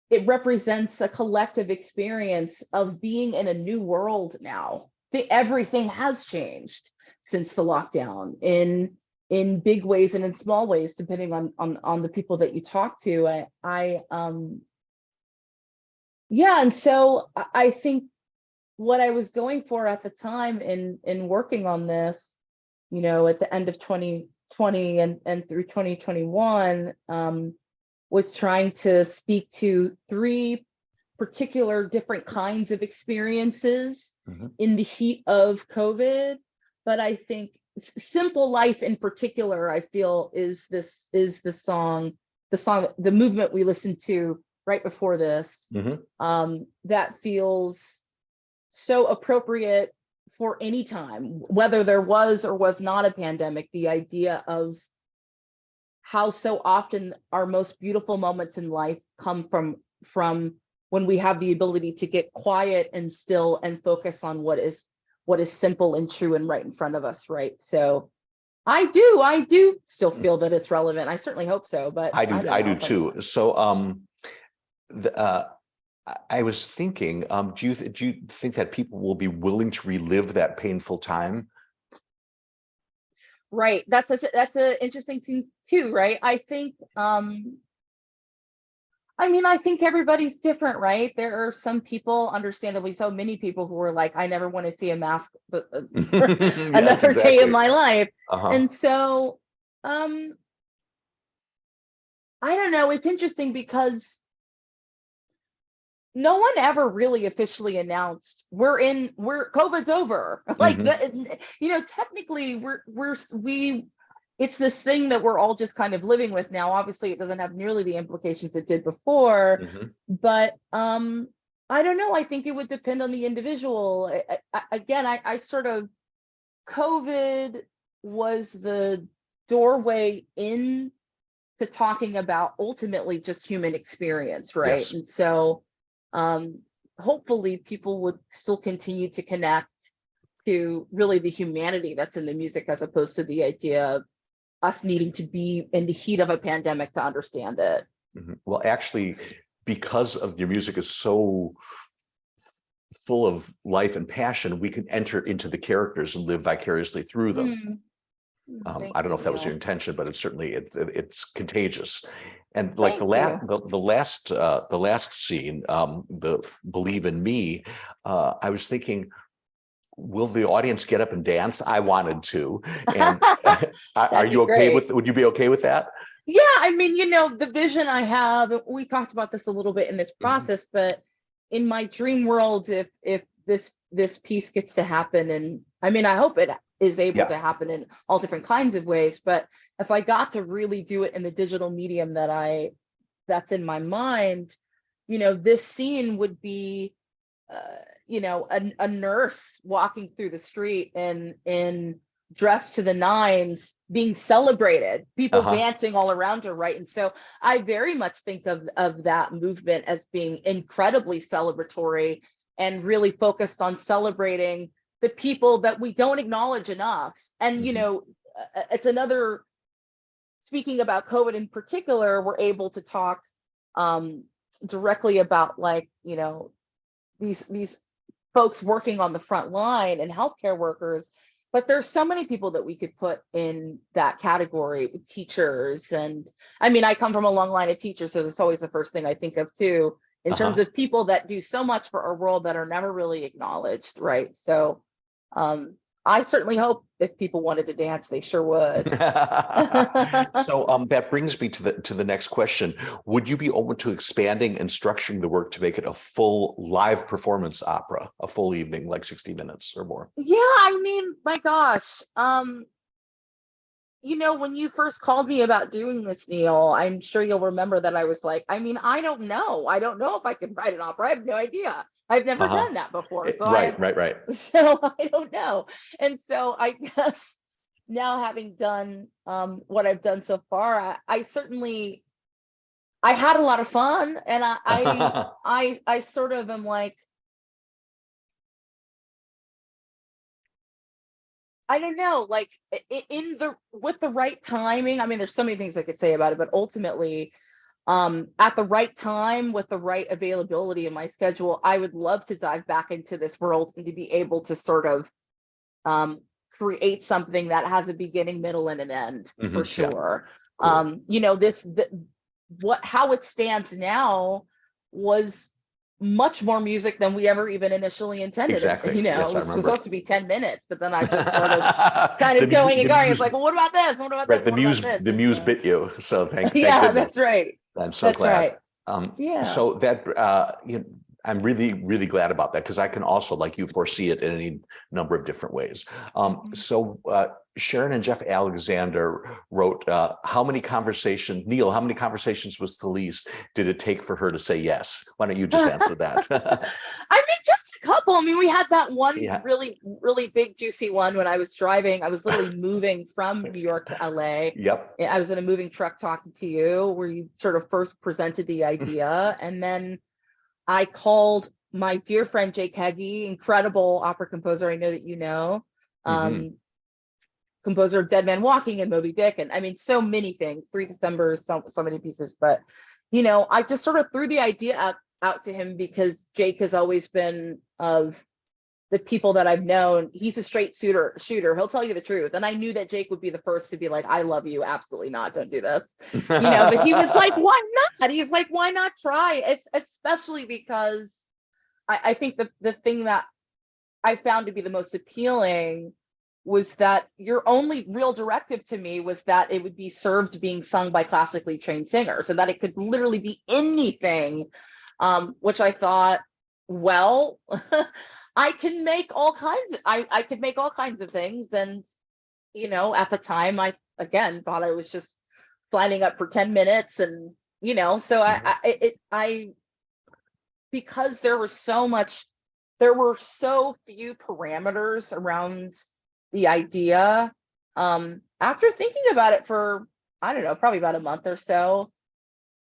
it represents a collective experience of being in a new world now. Everything has changed since the lockdown in big ways and in small ways, depending on the people that you talk to. Yeah, and so I think what I was going for at the time in working on this, you know, at the end of 2020 and through 2021, was trying to speak to 3 particular different kinds of experiences in the heat of COVID. But I think Simple Life in particular, I feel is the movement we listened to right before this, that feels so appropriate for any time, whether there was or was not a pandemic. The idea of how so often our most beautiful moments in life come from when we have the ability to get quiet and still and focus on what is simple and true and right in front of us, right? So I do still feel that it's relevant. I certainly hope so, but I do too. So I was thinking, do you think that people will be willing to relive that painful time? Right. That's an interesting thing too, right? I think, I mean, I think everybody's different, right? There are some people, understandably so, many people who are like, I never want to see a mask for another day in my life. And so, I don't know, it's interesting because no one ever really officially announced COVID's over. Like that, you know, technically it's this thing that we're all just kind of living with now. Obviously it doesn't have nearly the implications it did before, but I don't know. I think it would depend on the individual. I sort of, COVID was the doorway in to talking about ultimately just human experience, right? Yes. And so hopefully people would still continue to connect to really the humanity that's in the music, as opposed to the idea of us needing to be in the heat of a pandemic to understand it. Well, actually, because of your music is so full of life and passion, we can enter into the characters and live vicariously through them. I don't know if that was your intention, but it's certainly it's contagious. And like the last scene, the Believe in Me, I was thinking, will the audience get up and dance? I wanted to. And are you okay with? Would you be okay with that? Yeah, I mean, you know, the vision I have. We talked about this a little bit in this process, but in my dream world, if this piece gets to happen, and I mean, I hope it is able to happen in all different kinds of ways, but if I got to really do it in the digital medium that's in my mind, you know, this scene would be you know, a nurse walking through the street in dressed to the nines, being celebrated, people dancing all around her, right? And so I very much think of that movement as being incredibly celebratory and really focused on celebrating the people that we don't acknowledge enough. And, you know, it's another, speaking about COVID in particular, we're able to talk directly about, like, you know, these folks working on the front line and healthcare workers, but there's so many people that we could put in that category, teachers. And I mean, I come from a long line of teachers, so it's always the first thing I think of too, in terms of people that do so much for our world that are never really acknowledged, right? So I certainly hope if people wanted to dance, they sure would. So that brings me to the next question. Would you be open to expanding and structuring the work to make it a full live performance opera, a full evening, like 60 minutes or more? Yeah, I mean, my gosh. You know, when you first called me about doing this, Neal, I'm sure you'll remember that I was like, I mean, I don't know. I don't know if I can write an opera. I have no idea. I've never done that before. So Right. So I don't know. And so I guess now, having done what I've done so far, I certainly, I had a lot of fun, and I sort of am like, I don't know, like with the right timing. I mean, there's so many things I could say about it, but ultimately, at the right time, with the right availability in my schedule, I would love to dive back into this world and to be able to sort of create something that has a beginning, middle, and an end, for sure. Yeah. Cool. You know, how it stands now was much more music than we ever even initially intended. Exactly. You know, Yes, it was supposed to be 10 minutes, but then I just started kind of going. It's like, well, what about this? What about this? The muse bit you. So thank yeah, goodness. that's right. I'm so glad. Right. So that you know, I'm really glad about that, because I can also, like you, foresee it in any number of different ways. So Sharon and Jeff Alexander wrote, Neal, how many conversations with Celisse did it take for her to say yes? Why don't you just answer that? I mean, just a couple. I mean, we had that one really big, juicy one when I was driving. I was literally moving from New York to LA. Yep. I was in a moving truck talking to you, where you sort of first presented the idea. And then I called my dear friend Jake Heggie, incredible opera composer. I know that you know, composer of Dead Man Walking and Moby Dick, and I mean, so many things. 3 Decembers, so many pieces. But you know, I just sort of threw the idea out to him, because Jake has always been, of the people that I've known, he's a straight shooter. He'll tell you the truth. And I knew that Jake would be the first to be like, I love you. Absolutely not. Don't do this. You know, but he was like, why not? He's like, why not try? Especially because I think the thing that I found to be the most appealing was that your only real directive to me was that it would be served being sung by classically trained singers, and that it could literally be anything, which I thought, well, I can make all kinds of, I could make all kinds of things. And, you know, at the time, I, again, thought I was just signing up for 10 minutes. And, you know, so because there were so few parameters around the idea, after thinking about it for, I don't know, probably about a month or so,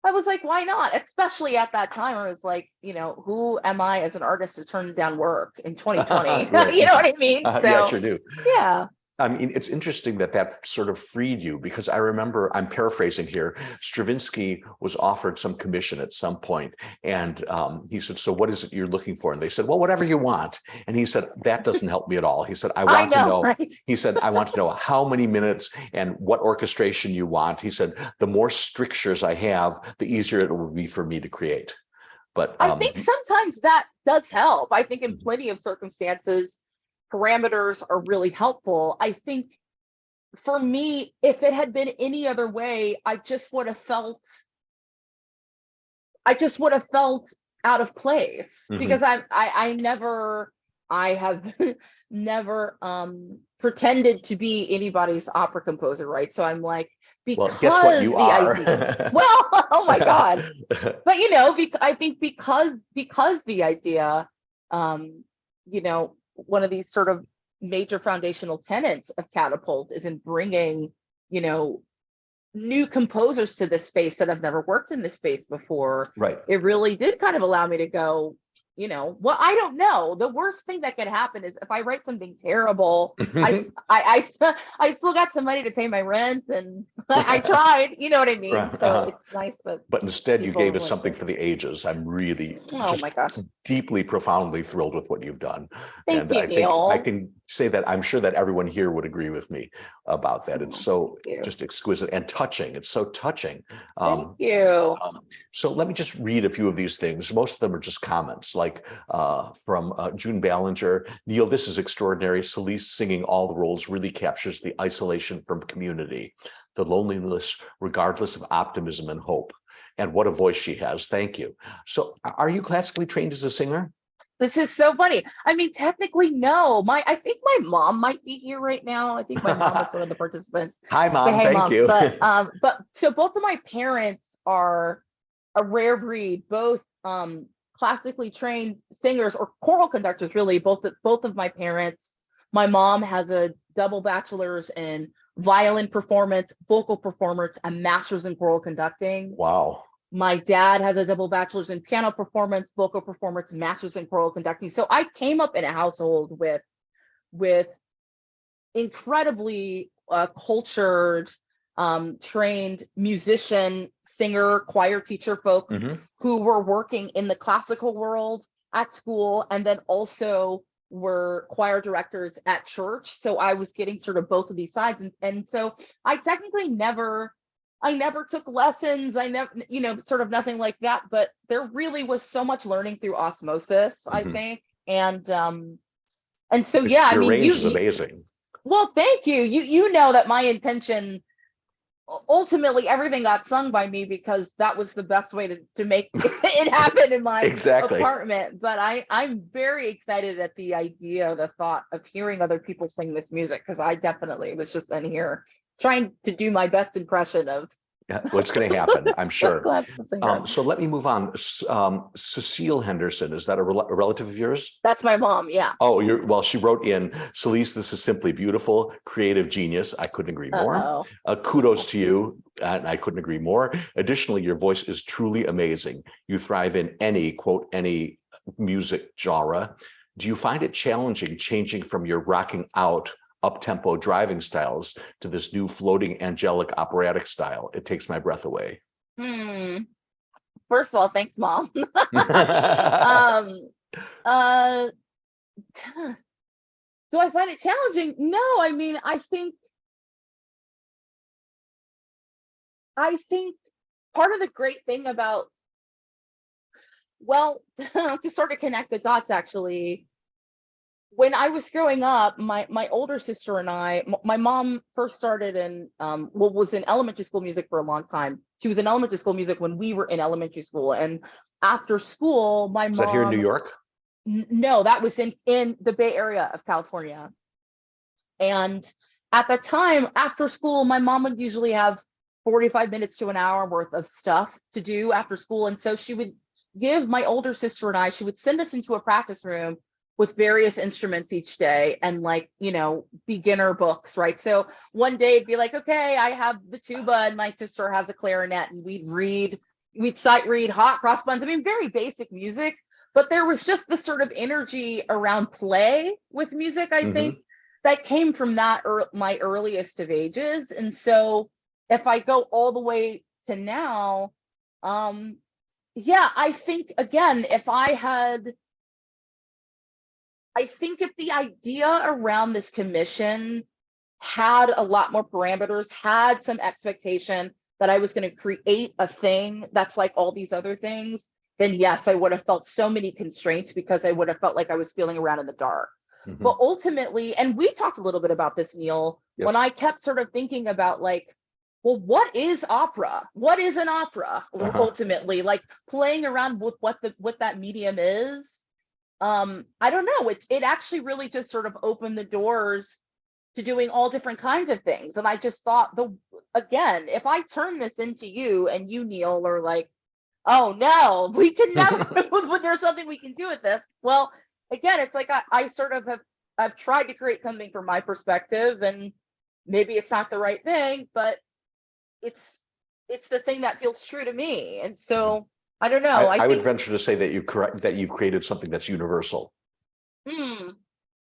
I was like, why not? Especially at that time, I was like, you know, who am I as an artist to turn down work in 2020? Right. You know what I mean? So, yeah, sure do. Yeah. I mean, it's interesting that sort of freed you, because I remember, I'm paraphrasing here, Stravinsky was offered some commission at some point, and he said, so what is it you're looking for? And they said, well, whatever you want. And he said, that doesn't help me at all. He said, I want to know, right? He said, I want to know how many minutes and what orchestration you want. He said, the more strictures I have, the easier it will be for me to create. But I think sometimes that does help. I think in plenty of circumstances, parameters are really helpful. I think for me, if it had been any other way, I just would have felt out of place, because I have never pretended to be anybody's opera composer, right? So I'm like, because well, guess what you are. Idea, well, oh my God. But you know, I think because the idea, you know, one of these sort of major foundational tenets of Catapult is in bringing, you know, new composers to this space that have never worked in this space before. Right. It really did kind of allow me to go, well, I don't know. The worst thing that could happen is if I write something terrible, I still got some money to pay my rent, and I tried, you know what I mean? Right, So it's nice that. But instead, you people gave us like something it. for the ages. I'm really Oh just my gosh. deeply, profoundly thrilled with what you've done. Thank And you, I think I Neal. can say that I'm sure that everyone here would agree with me about that. It's so thank you. just exquisite and touching. It's so touching. Thank you. So let me just read a few of these things. Most of them are just comments, like from June Ballinger. Neal, this is extraordinary. Celisse singing all the roles really captures the isolation from community, the loneliness, regardless of optimism and hope. And what a voice she has. Thank you. So are you classically trained as a singer? This is so funny. I mean, technically, no. I think my mom might be here right now. I think my mom is one of the participants. Hi, Mom. Say, hey, Thank Mom. you. But so both of my parents are a rare breed, both classically trained singers or choral conductors, really. Both of my parents. My mom has a double bachelor's in violin performance, vocal performance, and master's in choral conducting. Wow. My dad has a double bachelor's in piano performance, vocal performance, master's in choral conducting. So I came up in a household with incredibly cultured, trained musician, singer, choir teacher folks who were working in the classical world at school, and then also were choir directors at church. So I was getting sort of both of these sides. And so I technically never took lessons. I never, sort of nothing like that, but there really was so much learning through osmosis, I think. And so, yeah, I your mean, range is amazing. Well, thank you. You know that my intention, ultimately everything got sung by me because that was the best way to make it happen in my apartment. But I'm very excited at the idea, the thought of hearing other people sing this music, because I definitely was just in here trying to do my best impression of what's going to happen, I'm sure. singer. So let me move on. Cecile Henderson, is that a relative of yours? That's my mom, yeah. Oh, well, she wrote in, Celisse, this is simply beautiful, creative genius. I couldn't agree more. Kudos to you, and I couldn't agree more. Additionally, your voice is truly amazing. You thrive in any, quote, any music genre. Do you find it challenging changing from your rocking out up-tempo driving styles to this new floating angelic operatic style? It takes my breath away. First of all, thanks, Mom. Do I find it challenging? No, I mean, I think part of the great thing about, well, to sort of connect the dots, actually, when I was growing up, my older sister and I, my mom first started in, was in elementary school music for a long time. She was in elementary school music when we were in elementary school. And after school, my mom— Is that here in New York? No, that was in the Bay Area of California. And at the time, after school, my mom would usually have 45 minutes to an hour worth of stuff to do after school. And so she would give my older sister and I, she would send us into a practice room with various instruments each day, and beginner books, right? So one day it'd be like, okay, I have the tuba and my sister has a clarinet, and we'd sight read hot cross buns. I mean, very basic music, but there was just this sort of energy around play with music, I think, that came from that my earliest of ages. And so if I go all the way to now, I think, again, if the idea around this commission had a lot more parameters, had some expectation that I was going to create a thing that's like all these other things, then yes, I would have felt so many constraints, because I would have felt like I was feeling around in the dark. But ultimately, and we talked a little bit about this, Neal, when I kept sort of thinking about well, what is opera? What is an opera? Ultimately, like playing around with what that medium is. I don't know. It actually really just sort of opened the doors to doing all different kinds of things. And I just thought, again, if I turn this into you, and you, Neal, are like, oh no, we can never, there's something we can do with this. Well, again, it's like I sort of I've tried to create something from my perspective, and maybe it's not the right thing, but it's the thing that feels true to me. And so I don't know. I would think, venture to say that you've created something that's universal.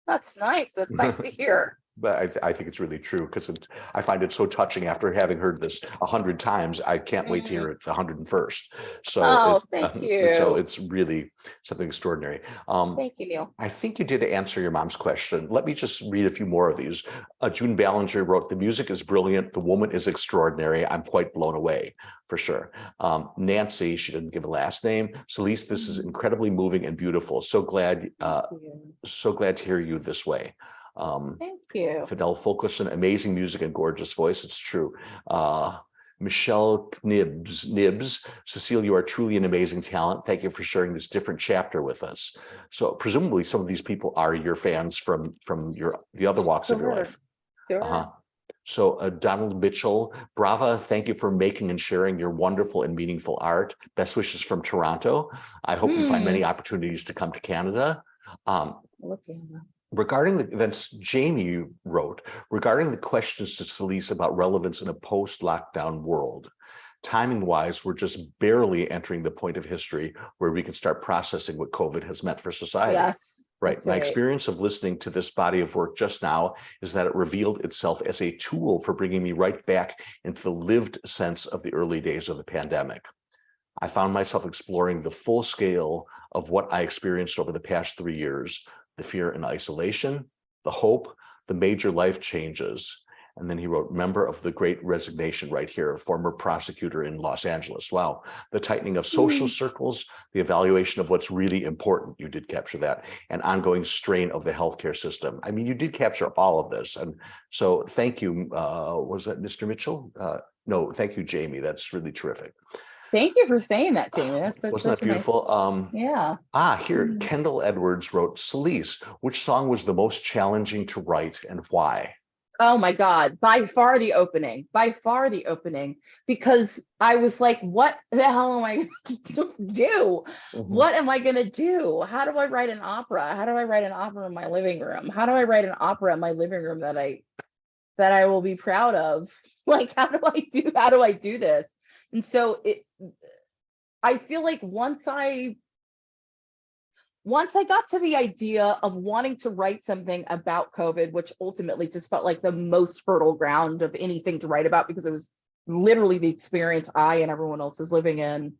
That's nice. That's nice to hear. But I think it's really true because I find it so touching after having heard this 100 times. I can't wait to hear it the 101st. So, thank you. So it's really something extraordinary. Thank you, Neal. I think you did answer your mom's question. Let me just read a few more of these. June Ballinger wrote, "The music is brilliant. The woman is extraordinary. I'm quite blown away," for sure. Nancy, she didn't give a last name. Celisse, "This is incredibly moving and beautiful. So glad to hear you this way." Thank you. Fidel Fulkerson, "Amazing music and gorgeous voice." It's true. Michelle Nibs, "Cecile, you are truly an amazing talent. Thank you for sharing this different chapter with us." So presumably some of these people are your fans from the other walks of your life. Sure. So Donald Mitchell, "Brava, thank you for making and sharing your wonderful and meaningful art. Best wishes from Toronto. I hope you find many opportunities to come to Canada." Regarding that's Jamie wrote, "Regarding the questions to Celisse about relevance in a post-lockdown world, timing-wise, we're just barely entering the point of history where we can start processing what COVID has meant for society." Yes. Right. My experience of listening to this body of work just now is that it revealed itself as a tool for bringing me right back into the lived sense of the early days of the pandemic. I found myself exploring the full scale of what I experienced over the past 3 years, the fear and isolation, the hope, the major life changes. And then he wrote, "Member of the Great Resignation," right here, a former prosecutor in Los Angeles. Wow. "The tightening of social circles, the evaluation of what's really important," you did capture that, "and ongoing strain of the healthcare system." I mean, you did capture all of this. And so thank you. Was that Mr. Mitchell? No, thank you, Jamie. That's really terrific. Thank you for saying that, Jamie. Wasn't that beautiful? Yeah. Here, Kendall Edwards wrote, "Celisse, which song was the most challenging to write and why?" Oh my God, by far the opening, because I was like, what the hell am I going to do? What am I going to do? How do I write an opera? How do I write an opera in my living room? How do I write an opera in my living room that I will be proud of? Like, how do I do this? And so I feel like once I got to the idea of wanting to write something about COVID, which ultimately just felt like the most fertile ground of anything to write about, because it was literally the experience I and everyone else is living in,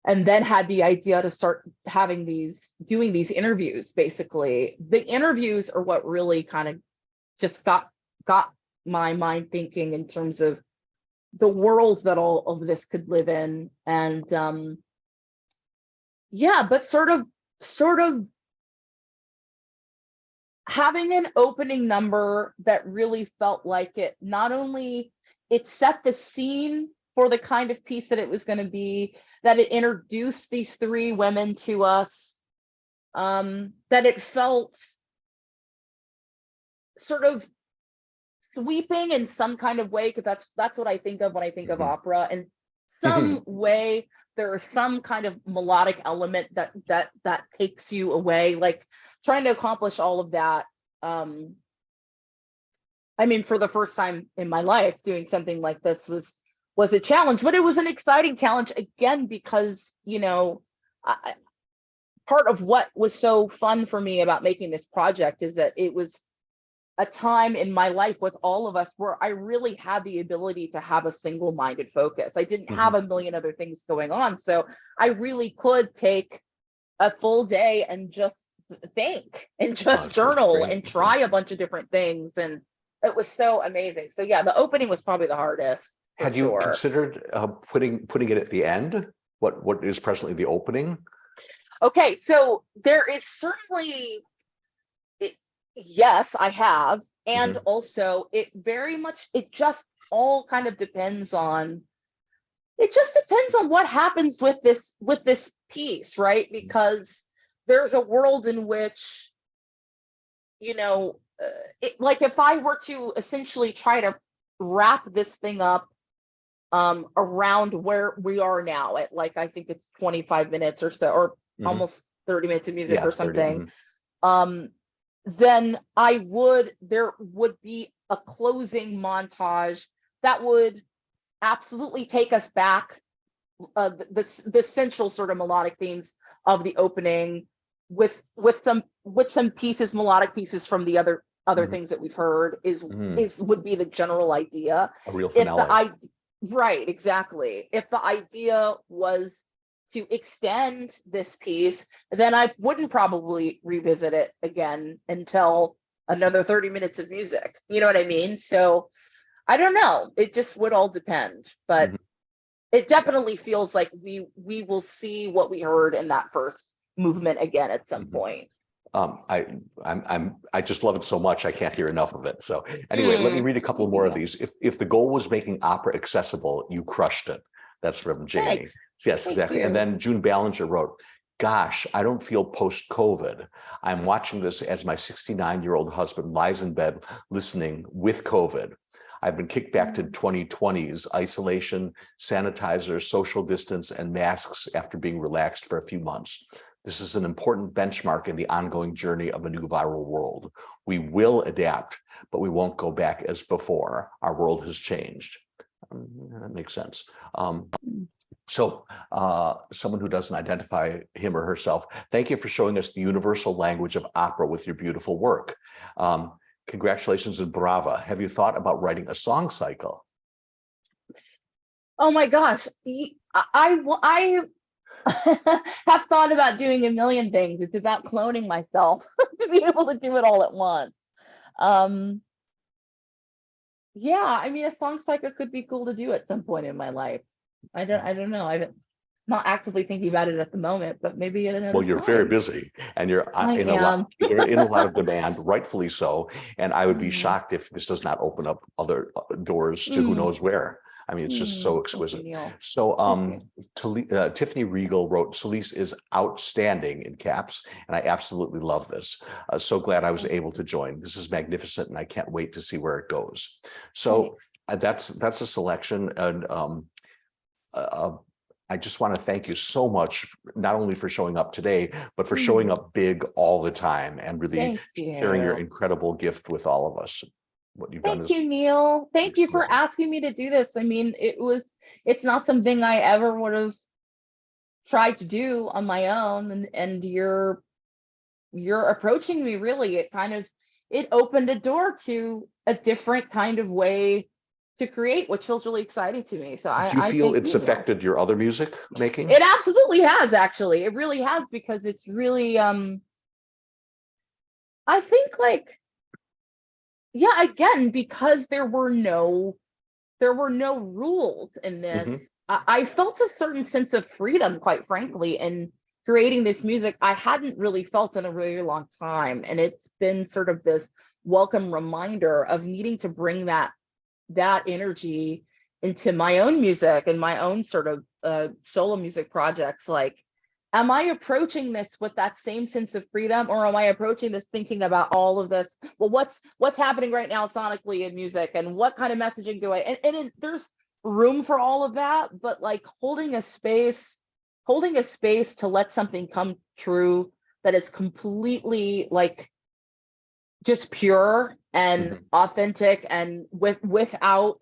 and then had the idea to start doing these interviews. Basically, the interviews are what really kind of just got my mind thinking in terms of the world that all of this could live in. And but sort of having an opening number that really felt like it not only it set the scene for the kind of piece that it was going to be, that it introduced these 3 women to us, that it felt sort of sweeping in some kind of way, because that's what I think of when I think of opera. In some way, there is some kind of melodic element that takes you away. Like, trying to accomplish all of that. I mean, for the first time in my life, doing something like this was a challenge, but it was an exciting challenge again, because part of what was so fun for me about making this project is that it was a time in my life with all of us where I really had the ability to have a single-minded focus. I didn't have a million other things going on. So I really could take a full day and just think and just journal and try a bunch of different things. And it was so amazing. So yeah, the opening was probably the hardest. Had you considered putting it at the end? What is presently the opening? Okay, so there is certainly, yes, I have. And also it just all kind of depends on, what happens with this piece, right? Because there's a world in which, like if I were to essentially try to wrap this thing up around where we are now at, like, I think it's 25 minutes or so, or almost 30 minutes of music or something. 30, then there would be a closing montage that would absolutely take us back the central sort of melodic themes of the opening with some pieces, melodic pieces from the other things that we've heard would be the general idea. A real finale. Right, exactly. If the idea was to extend this piece, then I wouldn't probably revisit it again until another 30 minutes of music. You know what I mean? So I don't know. It just would all depend, but it definitely feels like we will see what we heard in that first movement again at some point. I just love it so much. I can't hear enough of it. So anyway, let me read a couple more of these. If the goal was making opera accessible, you crushed it. That's from Jamie. Thanks. Yes, Thank exactly. you. And then June Ballinger wrote, gosh, I don't feel post-COVID. I'm watching this as my 69-year-old husband lies in bed listening with COVID. I've been kicked back to 2020s, isolation, sanitizers, social distance, and masks after being relaxed for a few months. This is an important benchmark in the ongoing journey of a new viral world. We will adapt, but we won't go back as before. Our world has changed. That makes sense. So someone who doesn't identify him or herself, thank you for showing us the universal language of opera with your beautiful work. Congratulations and brava. Have you thought about writing a song cycle? Oh my gosh, I have thought about doing a million things. It's about cloning myself to be able to do it all at once. Yeah, I mean, a song cycle could be cool to do at some point in my life. I don't know. I'm not actively thinking about it at the moment, but maybe at another Well, you're time. very busy and you're in a lot of demand, rightfully so. And I would be shocked if this does not open up other doors to who knows where. I mean, it's just so exquisite. So Tiffany Regal wrote, Celisse is outstanding in caps, and I absolutely love this. So glad I was able to join. This is magnificent, and I can't wait to see where it goes. So that's a selection, and I just want to thank you so much, not only for showing up today, but for showing up big all the time and really sharing your incredible gift with all of us. What you've done is Thank you, Neal. Thank you for asking me to do this. I mean, it's not something I ever would have tried to do on my own, and you're approaching me really. It opened a door to a different kind of way to create, which feels really exciting to me. So do you feel it's affected your other music making? It absolutely has, actually. It really has, because it's really I think, like, yeah, again, because there were no rules in this. I felt a certain sense of freedom, quite frankly, in creating this music I hadn't really felt in a really long time. And it's been sort of this welcome reminder of needing to bring that energy into my own music and my own sort of solo music projects. Like, am I approaching this with that same sense of freedom, or am I approaching this thinking about all of this? Well, what's happening right now sonically in music, and what kind of messaging do I? And there's room for all of that, but like holding a space to let something come true that is completely like just pure and authentic, and without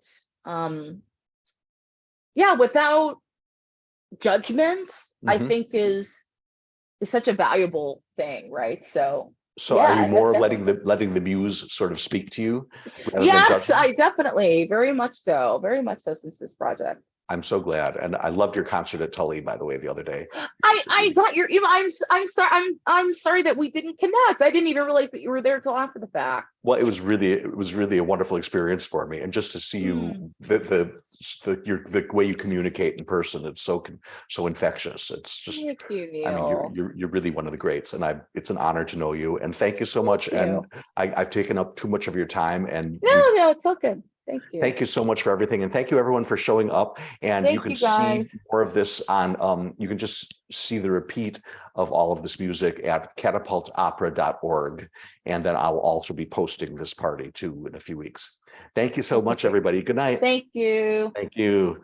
judgment, I think is such a valuable thing, right? So are you more letting the muse sort of speak to you? Yes, I definitely, very much so since this project. I'm so glad, and I loved your concert at Tully, by the way, the other day. I got your email. I'm sorry that we didn't connect. I didn't even realize that you were there till after the fact. Well, it was really a wonderful experience for me, and just to see you, the way you communicate in person, it's so infectious. It's just, thank you, Neal. I mean, you're really one of the greats, and it's an honor to know you. And thank you so much. And I've taken up too much of your time. And no, it's all good. Thank you. Thank you so much for everything. And thank you everyone for showing up. And you can see more of this on, you can just see the repeat of all of this music at catapultopera.org. And then I'll also be posting this party too in a few weeks. Thank you so much, everybody. Good night. Thank you. Thank you.